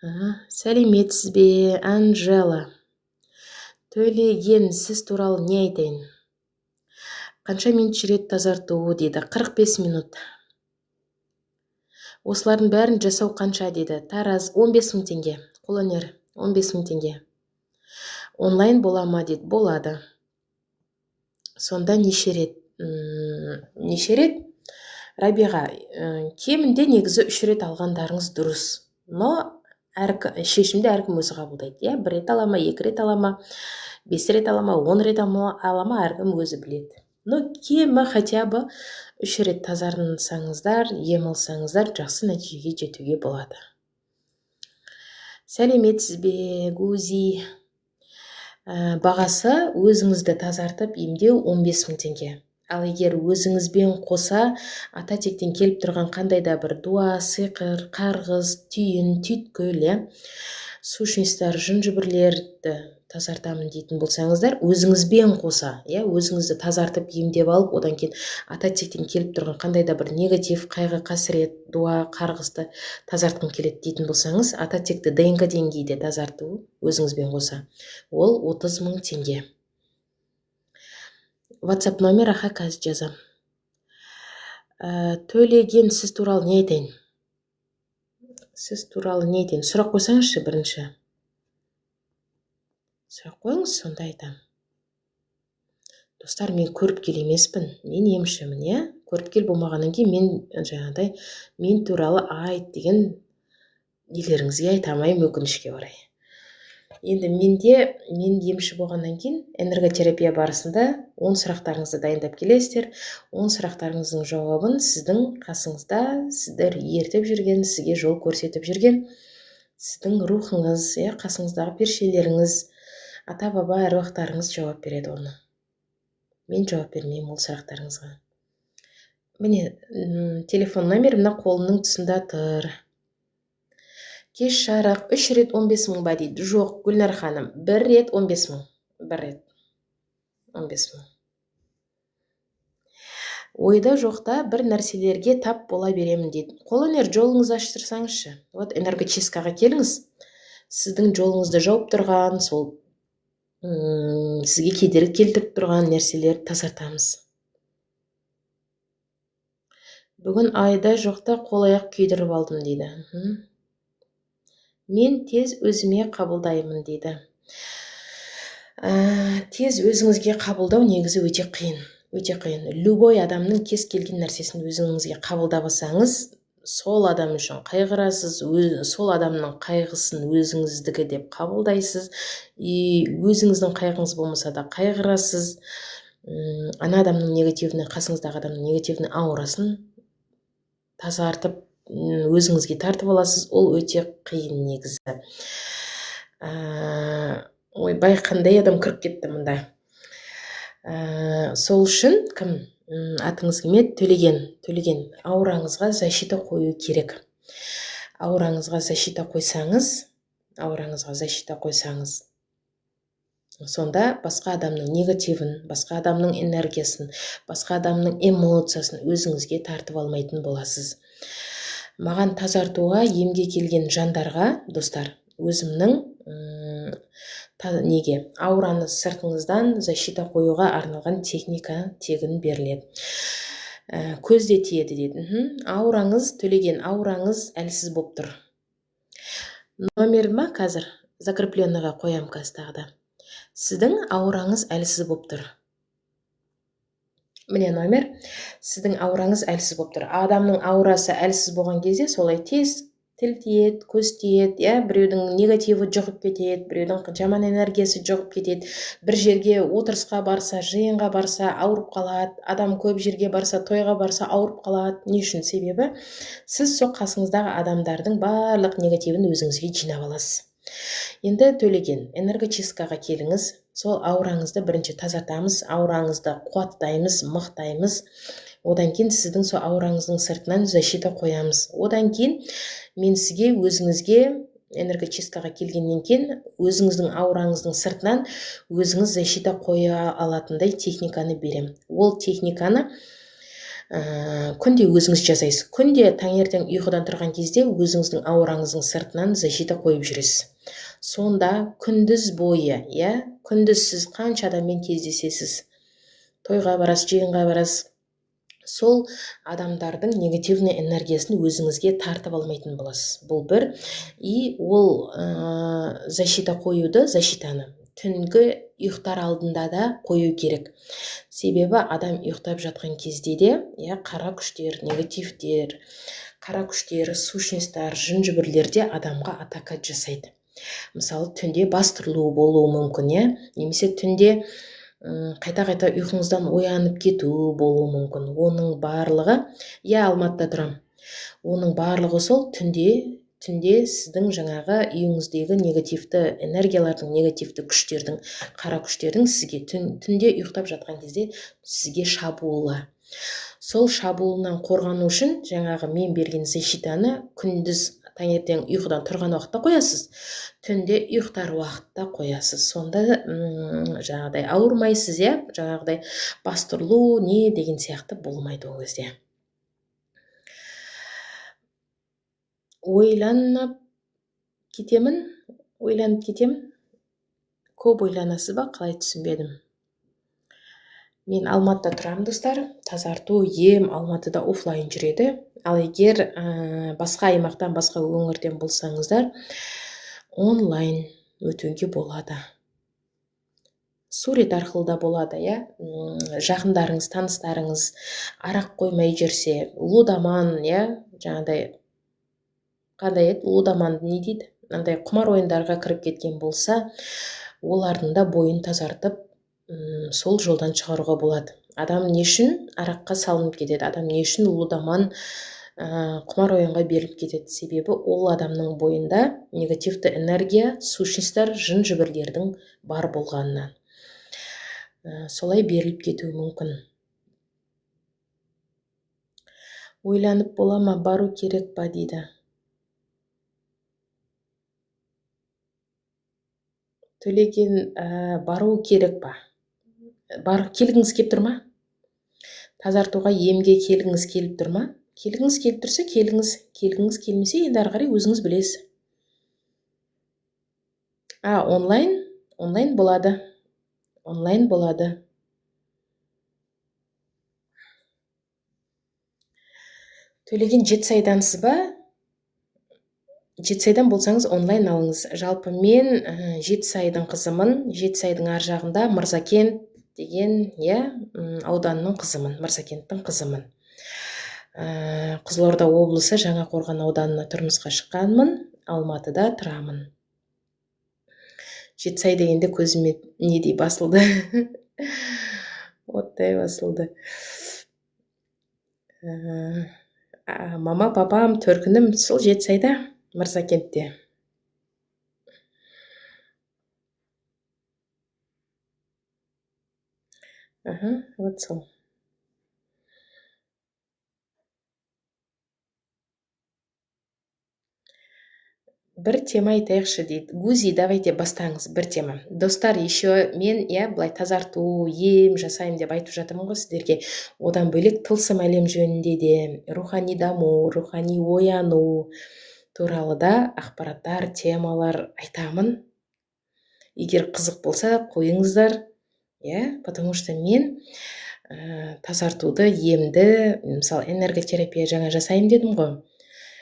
Сәлеметсіз бе, Анжела? Төлеген, сіз туралы не айтайын? Қанша минут жүреді тазарту дейді. 45 минут. Осылардың бәрін жасау қанша дейді. Тараз 15 мың теңге. Қолөнер 15 мың теңге. Онлайн бола ма дейді. Болады. Сонда неше рет? Неше рет? Рабиға, кемінде негізі 3 рет алғандарыңыз дұрыс. Но шешімді әркім өзі қабылдайды. 1 рет ала ма, 2 рет ала ма, 5 рет ала ма, 10 рет ала ма, әркім өзі біледі. Но кемі хотя бы 3 рет тазарынсаңыздар, ем алсаңыздар, жақсы нәтижеге жетуге болады. Сәлеметсіз бе, Гузи? Бағасы өзіңізді тазартып емдеу 15 мың теңге. Ал егер өзіңізбен қоса ата тектен келіп тұрған қандай да бір дуа, сиқыр, қарғыз, түйін, түйткіл, сущностьтар, жын-жыбірлерді тазартамын дейтін болсаңыздар, өзіңізбен қоса, өзіңізді тазартып емдеп алып, одан кейін ата тектен келіп тұрған қандай да бір негатив, қайғы, қасірет, дуа, қарғызды тазартқым келеді дейтін болсаңыз, ата текті ДНК деңгейде тазарту өзіңізбен қоса. Ол 30 мың теңге. WhatsApp номер қазір жазам. Төлеген, сіз туралы не айтайын? Сіз туралы не айтайын? Сұрақ қойсаңызшы бірінші. Сұрақ қойыңыз, сонда айтам. Достар, мен көріпкел емеспін. Мен емшімін, Көріпкел болмағаннан кейін мен туралы айт деген нелеріңізге айтамаймын, өкінішке орай. Енді мен емші болғаннан кейін энерготерапия барысында 10 сұрақтарыңызды дайындап келесіздер. 10 сұрақтарыңыздың жауабын сіздің қасыңызда, сіздер ертіп жүрген, сізге жол көрсетіп жүрген, сіздің рухыңыз, қасыңыздағы першелеріңіз, ата-баба әруақтарыңыз жауап береді оны. Мен жауап бермеймін ол сұрақтарыңызға. Міне, телефон номері мына қолымның тұсында тұр. Кеш жарық 3 рет 15 мың ба дейді. Жоқ, Гүлнар ханым, 1 рет 15 мың. 1 рет 15 мың. Ойда жоқта бір нәрселерге тап бола беремін дейді. Қолөнер жолыңызды аштырсаңызшы. Вот энергочисткаға келіңіз. Сіздің жолыңызды жауып тұрған, сол сізге кедергі келтіріп тұрған нәрселерді тазартамыз. Бүгін айда жоқта қол-аяқ күйдіріп алдым дейді. Мен тез өзіме қабылдаймын дейді. Тез өзіңізге қабылдау негізі өте қиын. Өте қиын. Любой адамның кез келген нәрсесін өзіңізге қабылдап алсаңыз, сол адам үшін қайғырасыз, сол адамның қайғысын өзіңіздікі деп қабылдайсыз, өзіңіздің қайғыңыз болмаса да қайғырасыз, ана адамның негативіне, қасыңыздағы адамның негативіне аурасын тазартып өзіңізге тартып аласыз. Ол өте қиын негізі. Ойбай, қандай адам кіріп кетті мұнда. Сол үшін кім? Атыңыз кім еді? Төлеген. Аураңызға защита қою керек. Аураңызға защита қойсаңыз, сонда басқа адамның негативін, басқа адамның энергиясын, басқа адамның эмоциясын өзіңізге тартып алмайтын боласыз. Маған тазартуға, емге келген жандарға, достар, өзімнің аураны сыртыңыздан защита қоюға арналған техника тегін беріледі. Көзде тиеді дейді. Аураңыз, Төлеген, аураңыз әлсіз болып тұр. Номер ма қазір? Закрепленныйға қоям қазір. Сіздің аураңыз әлсіз болып тұр. Міне номер. Сіздің аураңыз әлсіз болып тұр. Адамның аурасы әлсіз болған кезде солай тез тіл тиеді, көз тиеді, біреудің негативі жұғып кетеді, біреудің жаман энергиясы жұғып кетеді. Бір жерге отырысқа барса, жиынға барса, ауырып қалады. Адам көп жерге барса, тойға барса, ауырып қалады. Не үшін? Себебі сіз сол қасыңыздағы адамдардың барлық негативін өзіңізге жинап аласыз. Енді Төлеген, энергочисткаға келіңіз. Сол аураңызды бірінші тазартамыз, аураңызды қуаттаймыз, мықтаймыз. Одан кейін сіздің сол аураңыздың сыртынан защита қоямыз. Одан кейін мен сізге өзіңізге энергочисткаға келгеннен кейін өзіңіздің аураңыздың сыртынан өзіңіз защита қоя алатындай техниканы берем. Ол техниканы күнде өзіңіз жасайсыз. Күнде таңертең ұйқыдан тұрған кезде өзіңіздің аураңыздың сыртынан защита қойып жүресіз. Сонда күндіз бойы, күндіз сіз қанша адаммен кездесесіз, тойға барасыз, жиынға барасыз, сол адамдардың негативный энергиясын өзіңізге тартып алмайтын боласыз. Бұл бір. И ол защита қоюды, защитаны түнгі ұйықтар алдында да қою керек. Себебі адам ұйықтап жатқан кезде де қара күштер, негативтер, қара күштер, сущностьтар, жын-жібірлер де адамға атака жасайды. Мысалы, түнде бастырылу болуы мүмкін, немесе түнде қайта-қайта ұйқыңыздан оянып кету болуы мүмкін. Оның барлығы, Алматыда тұрам. Оның барлығы сол түнде сіздің жаңағы үйіңіздегі негативті энергиялардың, негативті күштердің, қара күштердің сізге түнде ұйықтап жатқан кезде сізге шабуылы. Сол шабуылынан қорғану үшін жаңағы мен берген защитаны күндіз таңертең ұйқыдан тұрған уақытта қоясыз, түнде ұйықтар уақытта қоясыз. Сонда жаңағыдай ауырмайсыз, жаңағыдай бастырылу не деген сияқты болмайды ол кезде. Ойланып кетемін. Көп ойланасыз ба, қалай түсінбедім. Мен Алматыда тұрам, достар. Тазарту ем Алматыда офлайн жүреді. Ал егер басқа аймақтан, басқа өңірден болсаңыздар, онлайн өтуге болады. Сурет арқылы да болады, жақындарыңыз, таныстарыңыз арақ қоймай жүрсе, лудоман, жаңағыдай қандай лудоман не дейді? Андай құмар ойындарға кіріп кеткен болса, олардың да бойын тазартып, сол жолдан шығаруға болады. Адам не үшін араққа салынып кетеді? Адам не үшін лудоман, құмар ойынға беріліп кетеді? Себебі ол адамның бойында негативті энергия, сущностьтар, жын-жібірлердің бар болғанынан. Солай беріліп кетуі мүмкін. Ойланып бола ма, бару керек па дейді. Төлеген, бару керек па? Келгіңіз келіп тұр ма? Тазартуға, емге келгіңіз келіп тұр ма? Келгіңіз келіп тұрса, келгіңіз келмесе, енді ары қарай өзіңіз білесіз. Онлайн болады. Онлайн болады. Төлеген, Жетісайдансыз ба? Жетісайдан болсаңыз онлайн алыңыз. Жалпы мен Жетісайдың қызымын. Жетісайдың ар жағында Мырзакент деген ауданның қызымын, Мырзакенттің қызымын. Қызылорда облысы Жаңақорған ауданына тұрмысқа шыққанмын, Алматыда тұрамын. Жетісай дегенде көзіме недей басылды. Оттай басылды. Мама, папам, төркінім сол Жетісайда, Мырзакентте. Вот сол. Бір тема айтайықшы дейді. Гузи, давайте бастаңыз, бір тема. Достар, еще мен былай тазарту, ем жасаймын деп айтып жатырмын ғой сіздерге. Одан бөлек тылсым әлем жөнінде де, рухани даму, рухани ояну туралы да ақпараттар, темалар айтамын. Егер қызық болса, қойыңыздар, потому что мен тазартуды, емді, мысалы энерготерапия жаңа жасаймын дедім ғой.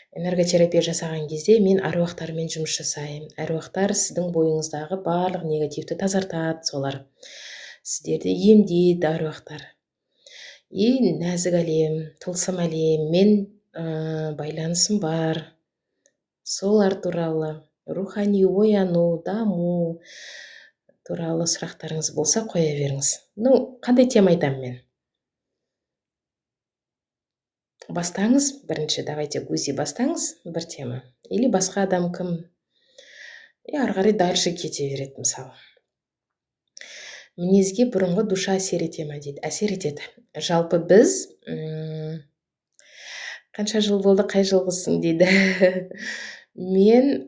Энерготерапия жасаған кезде мен әруақтармен жұмыс жасаймын. Әруақтар сіздің бойыңыздағы барлық негативті тазартады, солар. Сіздерді емдейді әруақтар. И нәзік әлем, тылсым әлем, мен байланысым бар. Солар туралы, рухани ояну, даму туралы сұрақтарыңыз болса қоя беріңіз. Қандай тема айтамын мен? Бастаңыз, бірінші, давайте Гузи бастаңыз, бір тема. Или басқа адам кім? Ары қарай дальше кете береді, мысалы. Мінезге бұрынғы душа әсер ете ме дейді. Әсер етеді. Жалпы біз, қанша жыл болды, қай жылғысың дейді. Мен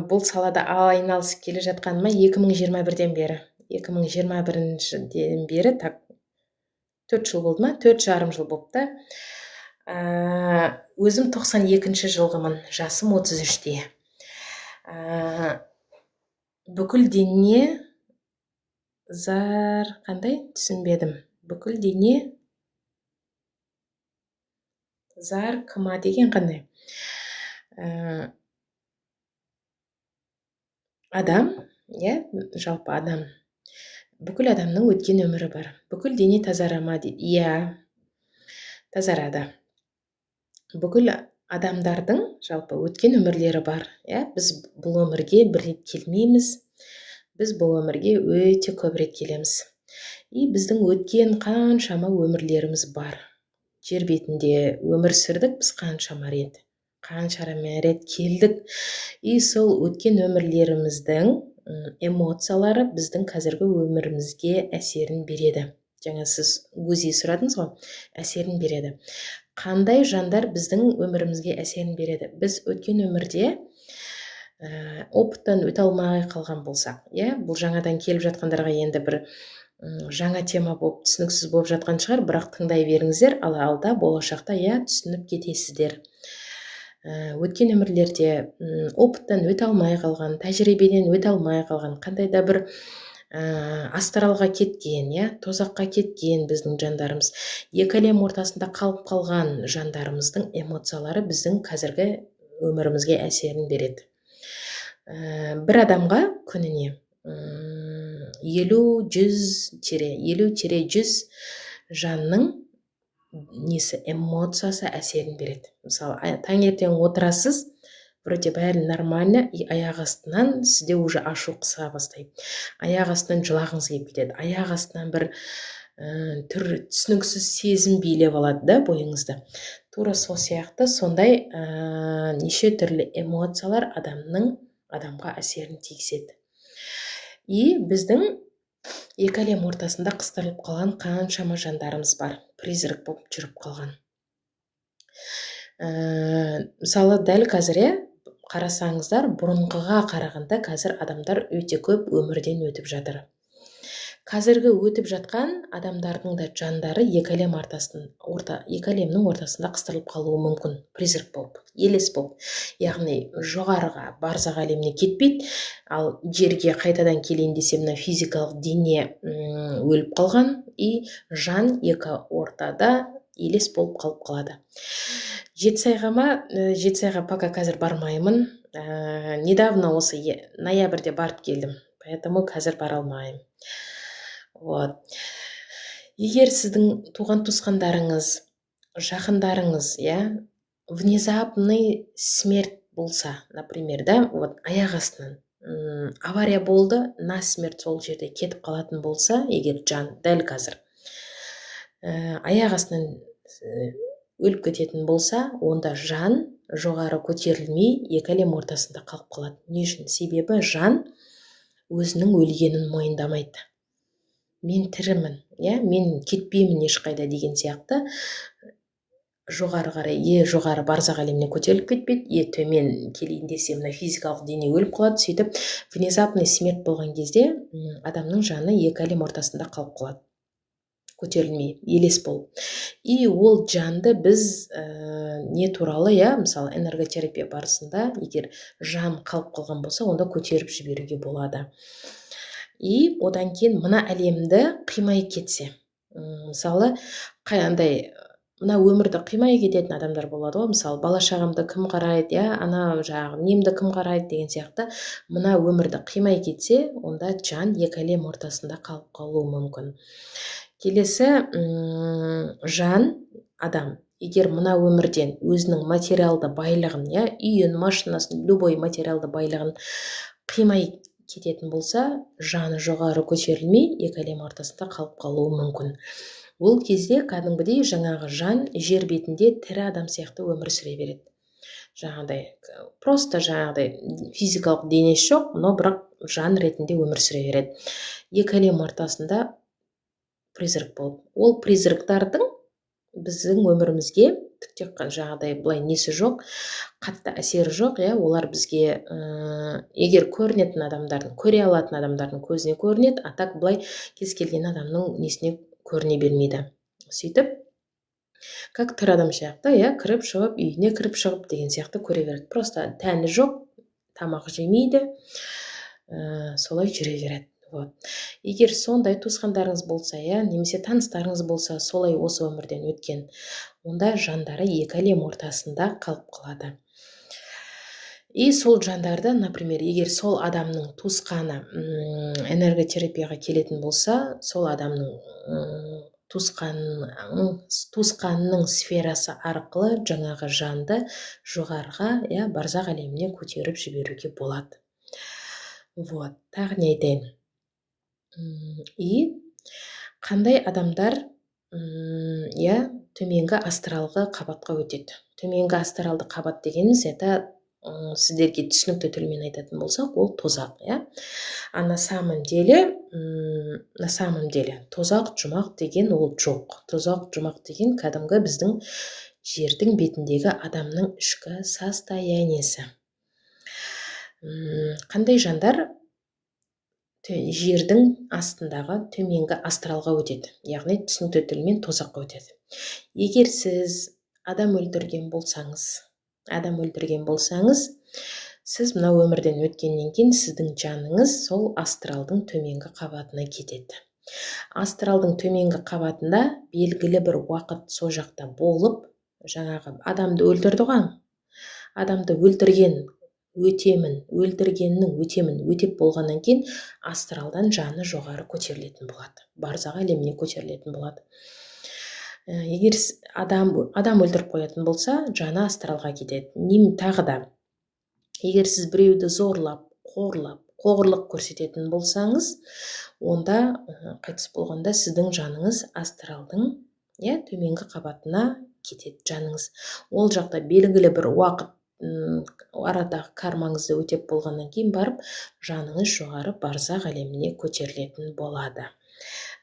бұл салада айналысып келе жатқаныма 2021-ден бері. 2021-ден бері, 4 жыл болды ма, 4,5 жыл болыпты. Өзім 92 жылғымын, жасым 33-те. Бүкіл дене қандай түсінбедім. Бүкіл дене кыма деген қандай? Адам, жалпы адам. Бүкіл адамның өткен өмірі бар. Бүкіл дене тазарама дейді. Тазарады. Бүкіл адамдардың жалпы өткен өмірлері бар. Біз бұл өмірге бір рет келмейміз. Біз бұл өмірге өте көп рет келеміз. Біздің өткен қаншама өмірлеріміз бар. Жер бетінде өмір сүрдік біз қаншама рет келдік. Сол өткен өмірлеріміздің эмоциялары біздің қазіргі өмірімізге әсерін береді. Жаңа сіз ГУЗИ сұрадыңыз ғой, әсерін береді. Қандай жандар біздің өмірімізге әсерін береді? Біз өткен өмірде опыттан өте алмай қалған болсақ, бұл жаңадан келіп жатқандарға енді бір жаңа тема болып, түсініксіз болып жатқан шығар, бірақ тыңдай беріңіздер, алда болашақта түсініп кетесіздер. Өткен өмірлерде опыттан өте алмай қалған, тәжірибеден өте алмай қалған, қандай да бір астралға кеткен, тозаққа кеткен біздің жандарымыз, екі әлем ортасында қалып қалған жандарымыздың эмоциялары біздің қазіргі өмірімізге әсерін береді. Бір адамға күніне 50-100 жанның эмоциясы әсерін береді. Мысалы, таңертең отырасыз, вроде бәрі нормально, аяқ астынан сізде уже ашу қыса бастайды. Аяқ астынан жылағыңыз келіп кетеді. Аяқ астынан бір түрлі түсініксіз сезім билеп алады бойыңызды. Тура сол сияқты сондай неше түрлі эмоциялар адамға әсерін тигізеді. Біздің екі әлем ортасында қыстырылып қалған қаншама жандарымыз бар, призрак болып жүріп қалған. Мысалы, дәл қазір қарасаңыздар, бұрынғыға қарағанда қазір адамдар өте көп өмірден өтіп жатыр. Қазіргі өтіп жатқан адамдардың да жандары екі әлемнің ортасында қыстырылып қалуы мүмкін, призрак болып, елес болып. Яғни жоғарыға, барзақ әлеміне кетпейді, ал жерге қайтадан келейін десе, мына физикалық дене өліп қалған, жан екі ортада елес болып қалып қалады. Жетісайға пока қазір бармаймын. Недавно осы ноябрьде барып келдім, поэтому қазір бара алмаймын. Егер сіздің туған туысқандарыңыз, жақындарыңыз, внезапный смерть болса, например, аяқ астынан авария болды, насмерть сол жерде кетіп қалатын болса, егер жан дәл қазір аяқ астынан өліп кететін болса, онда жан жоғары көтерілмей екі әлем ортасында қалып қалады. Не үшін? Себебі жан өзінің өлгенін мойындамайды. Мен тірімін, мен кетпеймін ешқайда деген сияқты жоғары қарай, жоғары барзақ әлеміне көтеріліп кетпейді, төмен келейін десе, мына физикалық дене өліп қалады. Сөйтіп, внезапный смерть болған кезде адамның жаны екі әлем ортасында қалып қалады, көтерілмей, елес болып. Ол жанды біз не туралы, мысалы, энерготерапия барысында, егер жан қалып қалған болса, онда көтеріп жіберуге болады. Одан кейін мына әлемді қимай кетсе, мысалы, мына өмірді қимай кететін адамдар болады ғой, мысалы, бала шағамды кім қарайды, немді кім қарайды деген сияқты, мына өмірді қимай кетсе, онда жан екі әлем ортасында қалып қалуы мүмкін. Келесі, жан адам егер мына өмірден өзінің материалды байлығын, үйін, машинасын, любой материалды байлығын қимай кететін болса, жаны жоғары көтерілмей, екі әлем ортасында қалып қалуы мүмкін. Ол кезде кәдімгідей жаңағы жан жер бетінде тірі адам сияқты өмір сүре береді. Просто физикалық денесі жоқ, но бірақ жан ретінде өмір сүре береді. Екі әлем ортасында призрак болып. Ол призрактардың біздің өмірімізге былай несі жоқ, қатты әсері жоқ, олар бізге егер көрінетін адамдардың, көре алатын адамдардың көзіне көрінеді, а так былай кез келген адамның несіне көріне бермейді. сөйтіп как тірі адам сияқты, кіріп шығып, үйіне кіріп шығып деген сияқты көре береді. Просто тәні жоқ, тамақ жемейді, солай жүре береді. Вот. Егер сондай туысқандарыңыз болса, немесе таныстарыңыз болса, солай осы өмірден өткен, онда жандары екі әлем ортасында қалып қалады. И сол жандарды, например, егер сол адамның туысқаны энерготерапияға келетін болса, сол адамның туысқанның сферасы арқылы жаңағы жанды жоғарыға, барзақ әлеміне көтеріп жіберуге болады. Вот, тағы не айтайын. И қандай адамдар төменгі астралғы қабатқа өтеді. Төменгі астралды қабат дегеніміз, это сіздерге түсінікті тілмен айтатын болсақ, ол тозақ, А на самом деле тозақ жұмақ деген ол жоқ. Тозақ жұмақ деген кәдімгі біздің жердің бетіндегі адамның ішкі состояниесі. Қандай жандар жердің астындағы төменгі астралға өтеді, яғни түсінікті тілмен тозаққа өтеді. Егер сіз адам өлтірген болсаңыз, сіз мына өмірден өткеннен кейін сіздің жаныңыз сол астралдың төменгі қабатына кетеді. Астралдың төменгі қабатында белгілі бір уақыт со жақта болып, жаңағы адамды өлтірді ғой, адамды өлтіргеннің өтемін өтеп болғаннан кейін астралдан жаны жоғары көтерілетін болады, барзақ әлеміне көтерілетін болады. Егер адам өлтіріп қоятын болса, жаны астралға кетеді. Тағы да, егер сіз біреуді зорлап, қорлық көрсететін болсаңыз, онда қайтыс болғанда сіздің жаныңыз астралдың төменгі қабатына кетеді жаныңыз. Ол жақта белгілі бір уақыт арадағы кармаңызды өтеп болғаннан кейін барып, жаныңыз жоғары барзақ әлеміне көтерілетін болады.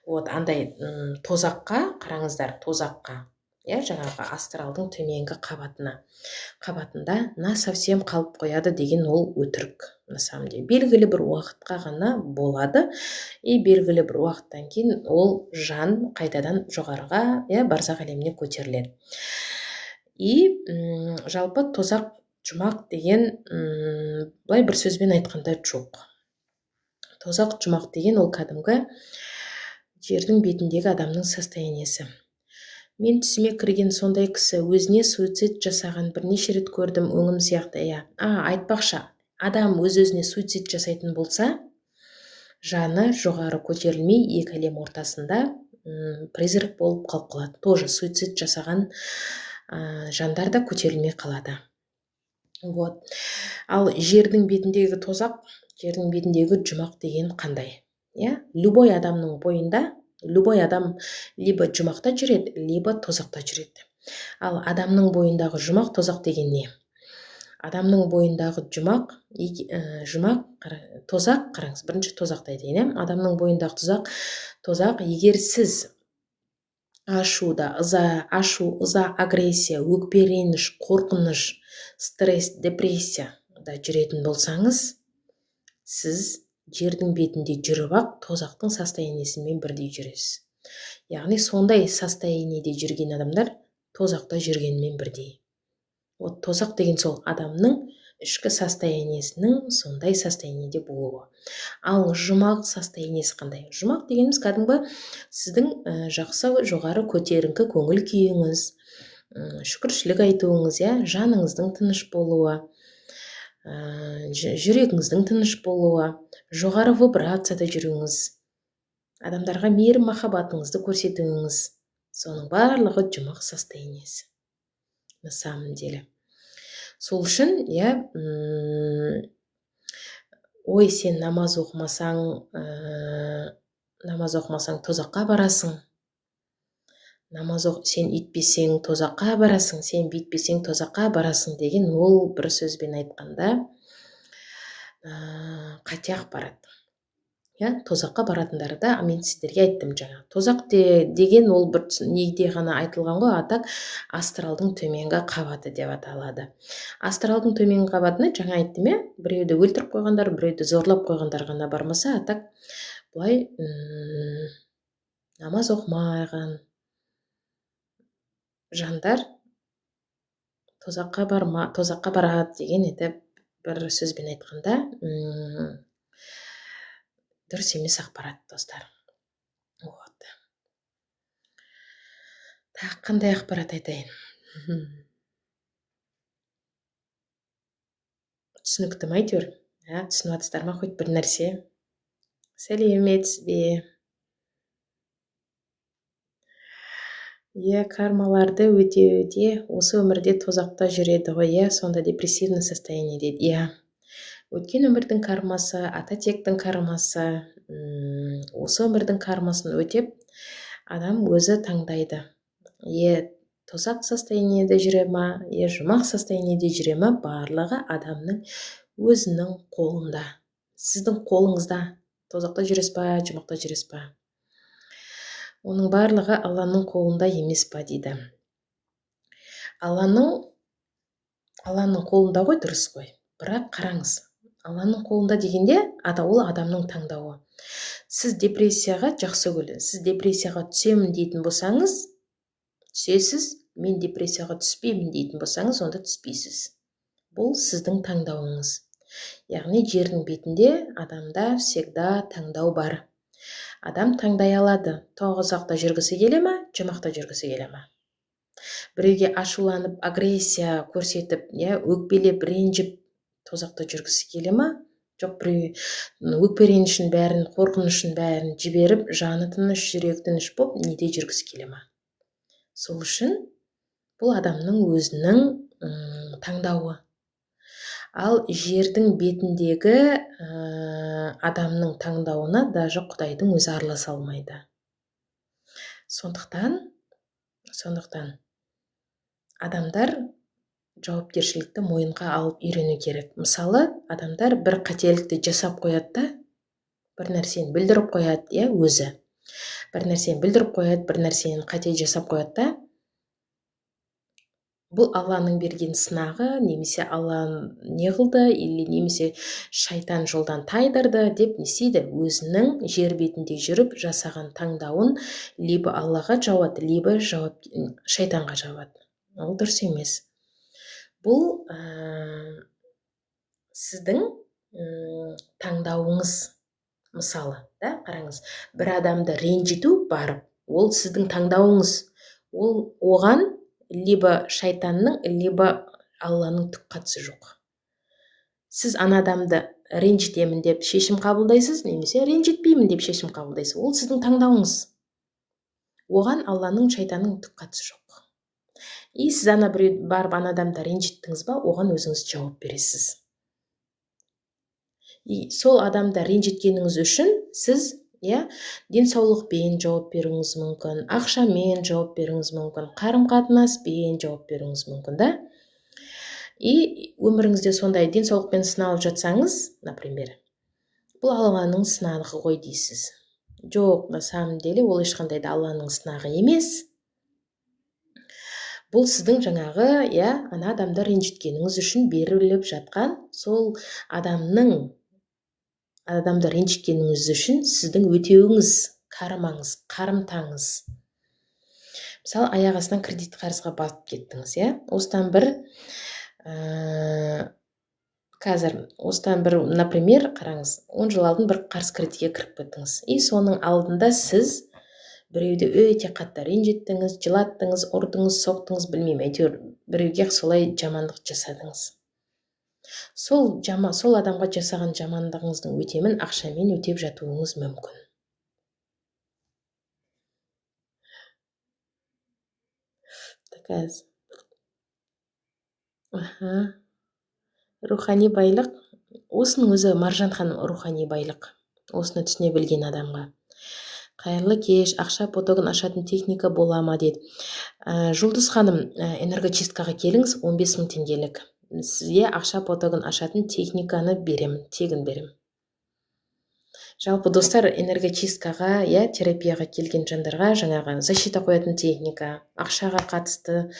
Вот, андай тозаққа, қараңыздар, жаңағы астралдың төменгі қабатында совсем қалып қояды деген ол өтірік. На самом деле, белгілі бір уақытқа ғана болады, и белгілі бір уақыттан кейін ол жан қайтадан жоғарыға, барзақ әлеміне көтеріледі. И жалпы тозақ жұмақ деген былай бір сөзбен айтқанда жоқ. Тозақ жұмақ деген ол кәдімгі жердің бетіндегі адамның состояниесі. Мен түсіме кірген сондай кісі, өзіне суицид жасаған бірнеше рет көрдім, өңім сияқты. Айтпақшы, адам өз-өзіне суицид жасайтын болса, жаны жоғары көтерілмей екі әлем ортасында призрак болып қалып қалады. Тоже суицид жасаған жандар да көтерілмей қалады. Вот. Ал жердің бетіндегі тозақ, жердің бетіндегі жұмақ деген қандай? Любой адамның бойында, любой адам либо жұмақта жүреді, либо тозақта жүреді. Ал адамның бойындағы жұмақ, тозақ деген не? Адамның бойындағы тозақ, қараңыз, бірінші тозақты айтайын. Адамның бойындағы тозақ, егер сіз ашу, ыза, агрессия, өкпе, реніш, қорқыныш, стресс, депрессия да жүретін болсаңыз, сіз жердің бетінде жүріп-ақ тозақтың состояниесімен бірдей жүресіз. Яғни сондай состояниеде жүрген адамдар тозақта жүргенмен бірдей. Вот тозақ деген сол адамның ішкі состояниесінің сондай состояниеде болуы. Ал жұмақ состояниесі қандай? Жұмақ дегеніміз кәдімгі сіздің жақсы, жоғары, көтеріңкі көңіл күйіңіз, шүкіршілік айтуыңыз, жаныңыздың тыныш болуы, жүрегіңіздің тыныш болуы, жоғары вибрацияда жүруіңіз, адамдарға мейірім махаббатыңызды көрсетуіңіз, соның барлығы жұмақ состояниесі. На самом деле. Сол үшін, ой, сен намаз оқымасаң тозаққа барасың. Сен үйтпесең тозаққа барасың, сен бүйтпесең тозаққа барасың деген ол бір сөзбен айтқанда қате ақпарат. Тозаққа баратындарды мен сіздерге айттым жаңа. Тозақ деген ол бір неде ғана айтылған ғой, атак астралдың төменгі қабаты деп аталады. Астралдың төменгі қабатына жаңа айттым, біреуді өлтіріп қойғандар, біреуді зорлап қойғандар ғана бармаса, атак былай намаз оқымаған, жандар тозаққа барады деген енді бір сөзбен айтқанда дұрыс емес ақпарат, достар. Вот. Тағы қандай ақпарат айтайын? Түсінікті ма әйтеуір? Түсініп жатсыздар ма хоть бір нәрсе? Сәлеметсіз бе? Кармаларды өтеуде осы өмірде тозақта жүреді ғой, сонда депрессивный состояние дейді. Өткен өмірдің кармасы, ата тектің кармасы, осы өмірдің кармасын өтеп, адам өзі таңдайды. Тозақ состояниеде жүре ма, жұмақ состояниеде жүре ма, барлығы адамның өзінің қолында. Сіздің қолыңызда. Тозақта жүресіз ба, жұмақта жүресіз ба? Оның барлығы Алланың қолында емес па дейді. Алланың қолында ғой, дұрыс қой. Бірақ қараңыз, Алланың қолында дегенде ол адамның таңдауы. Сіз депрессияға жақсы көресіз. Сіз депрессияға түсемін дейтін болсаңыз, түсесіз, мен депрессияға түспеймін дейтін болсаңыз, онда түспейсіз. Бұл сіздің таңдауыңыз. Яғни жердің бетінде адамда всегда таңдау бар. Адам таңдай алады, тозақта жүргісі келе ма, жұмақта жүргісі келе ма. Біреуге ашуланып, агрессия көрсетіп, өкпелеп, ренжіп, тозақта жүргісі келе ма? Жоқ, біреу өкпе ренішін бәрін, қорқынышын бәрін жіберіп, жаны тыныш, жүрегі тыныш болып, неде жүргісі келе ма? Сол үшін бұл адамның өзінің таңдауы. Ал жердің бетіндегі адамның таңдауына даже Құдайдың өзі араласа алмайды. Сондықтан адамдар жауапкершілікті мойынға алып үйрену керек. Мысалы, адамдар бір қателікті жасап қояды да, бір нәрсені білдіріп қояды, өзі. Бір нәрсені білдіріп қояды, бір нәрсені қате жасап қояды да, бұл Алланың берген сынағы, немесе Алла не қылды, немесе шайтан жолдан тайдырды деп не істейді? Өзінің жер бетінде жүріп жасаған таңдауын либо Аллаға жауады, либо шайтанға жауады. Ол дұрыс емес. Бұл сіздің таңдауыңыз. Мысалы, қараңыз, бір адамды ренжіту барып, ол сіздің таңдауыңыз. Оған либо шайтанның, либо Алланың түк қатысы жоқ. Сіз ана адамды ренжітемін деп шешім қабылдайсыз, немесе ренжітпеймін деп шешім қабылдайсыз. Ол сіздің таңдауыңыз. Оған Алланың, шайтанның түк қатысы жоқ. Сіз барып ана адамды ренжіттіңіз ба, оған өзіңіз жауап бересіз. Сол адамды ренжіткеніңіз үшін сіз денсаулықпен жауап беруіңіз мүмкін, ақшамен жауап беруіңіз мүмкін, қарым-қатынаспен жауап беруіңіз мүмкін, да? Өміріңізде сондай денсаулықпен сыналып жатсаңыз, например, бұл Алланың сынағы ғой дейсіз. Жоқ, на самом деле ол ешқандай да Алланың сынағы емес. Бұл сіздің жаңағы, ана адамды ренжіткеніңіз үшін беріліп жатқан сол адамды ренжіткеніңіз үшін сіздің өтеуіңіз, кармаңыз, қарымтаңыз. Мысалы, аяқ астынан кредит қарызға батып кеттіңіз, Осыдан бір, например, қараңыз, 10 жыл алдын бір қарыз кредитке кіріп кеттіңіз. Соның алдында сіз біреуді өте қатты ренжіттіңіз, жылаттыңыз, ұрдыңыз, соқтыңыз, білмеймін, әйтеуір біреуге солай жамандық жасадыңыз. Сол адамға жасаған жамандығыңыздың өтемін ақшамен өтеп жатуыңыз мүмкін. Рухани байлық. Осының өзі Маржан ханым рухани байлық. Осыны түсіне білген адамға. Қайырлы кеш, ақша потогын ашатын техника бола ма деді. Жұлдыз ханым, энергочисткаға келіңіз, 15 000 теңгелік. Сізге ақша потогын ашатын техниканы берем, тегін берем. Жалпы достар, энергочисткаға, терапияға келген жандарға жаңағы защита қоятын техника, ақшаға қатысты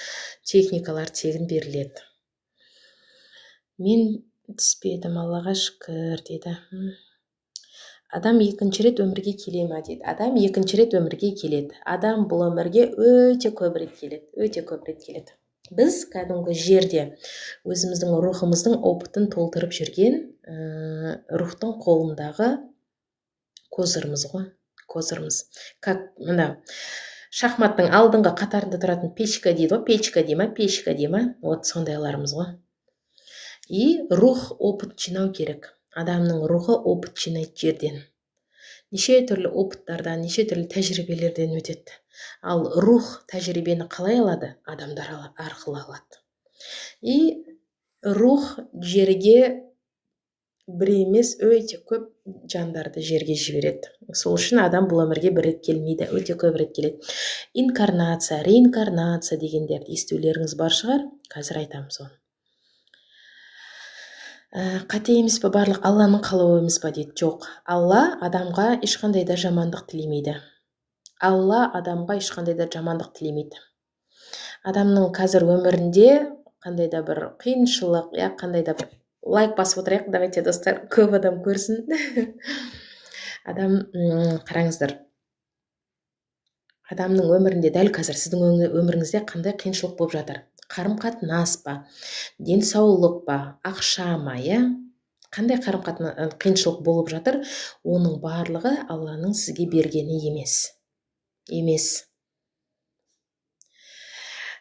техникалар тегін беріледі. Мен түспедім, Аллаға шүкір, дейді. Адам екінші рет өмірге келе ма дейді. Адам екінші рет өмірге келеді. Адам бұл өмірге өте көп рет келеді. Біз кәдімгі жерде өзіміздің рухымыздың опытын толтырып жүрген рухтың қолындағы козырмыз ғой. Как мына шахматтың алдыңғы қатарында тұратын печка дейді ғой. Печка дей ма? Вот сондайларымыз ғой. И рух опыт жинау керек. Адамның рухы опыт жинайды жерден. Неше түрлі опыттардан, неше түрлі тәжірибелерден өтеді. Ал рух тәжірибені қалай алады? Адамдар арқылы алады. И рух жерге бір емес, өте көп жандарды жерге жібереді. Сол үшін адам бұл өмірге бір рет келмейді, өте көп рет келеді. Инкарнация, реинкарнация дегендерді естулеріңіз бар шығар, қазір айтамыз оны. Қате емес пе барлық, Алланың қалауы емес пе дейді. Жоқ, Алла адамға ешқандай да жамандық тілемейді. Адамның қазір өмірінде қандай да бір қиыншылық, қандай да бір лайк басып отырайық, давайте достар, көп адам көрсін. Адам, қараңыздар, адамның өмірінде дәл қазір сіздің өміріңізде қандай қиыншылық болып жатыр? Қарым-қатынас па, денсаулық па, ақша ма, қандай қиыншылық болып жатыр? Оның барлығы Алланың сізге бергені емес.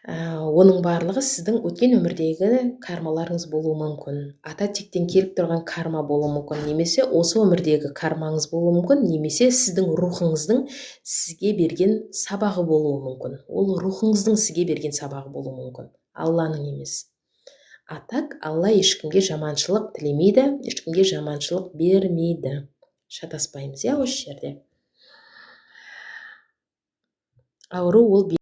Оның барлығы сіздің өткен өмірдегі кармаларыңыз болуы мүмкін. Ата тектен келіп тұрған карма болуы мүмкін, немесе осы өмірдегі кармаңыз болуы мүмкін, немесе сіздің рухыңыздың сізге берген сабағы болуы мүмкін. Ол рухыңыздың сізге берген сабағы болуы мүмкін, Алланың емес. Атак Алла ешкімге жаманшылық тілемейді, ешкімге жаманшылық бермейді. Шатаспаймыз, осы жерде. Ауру ол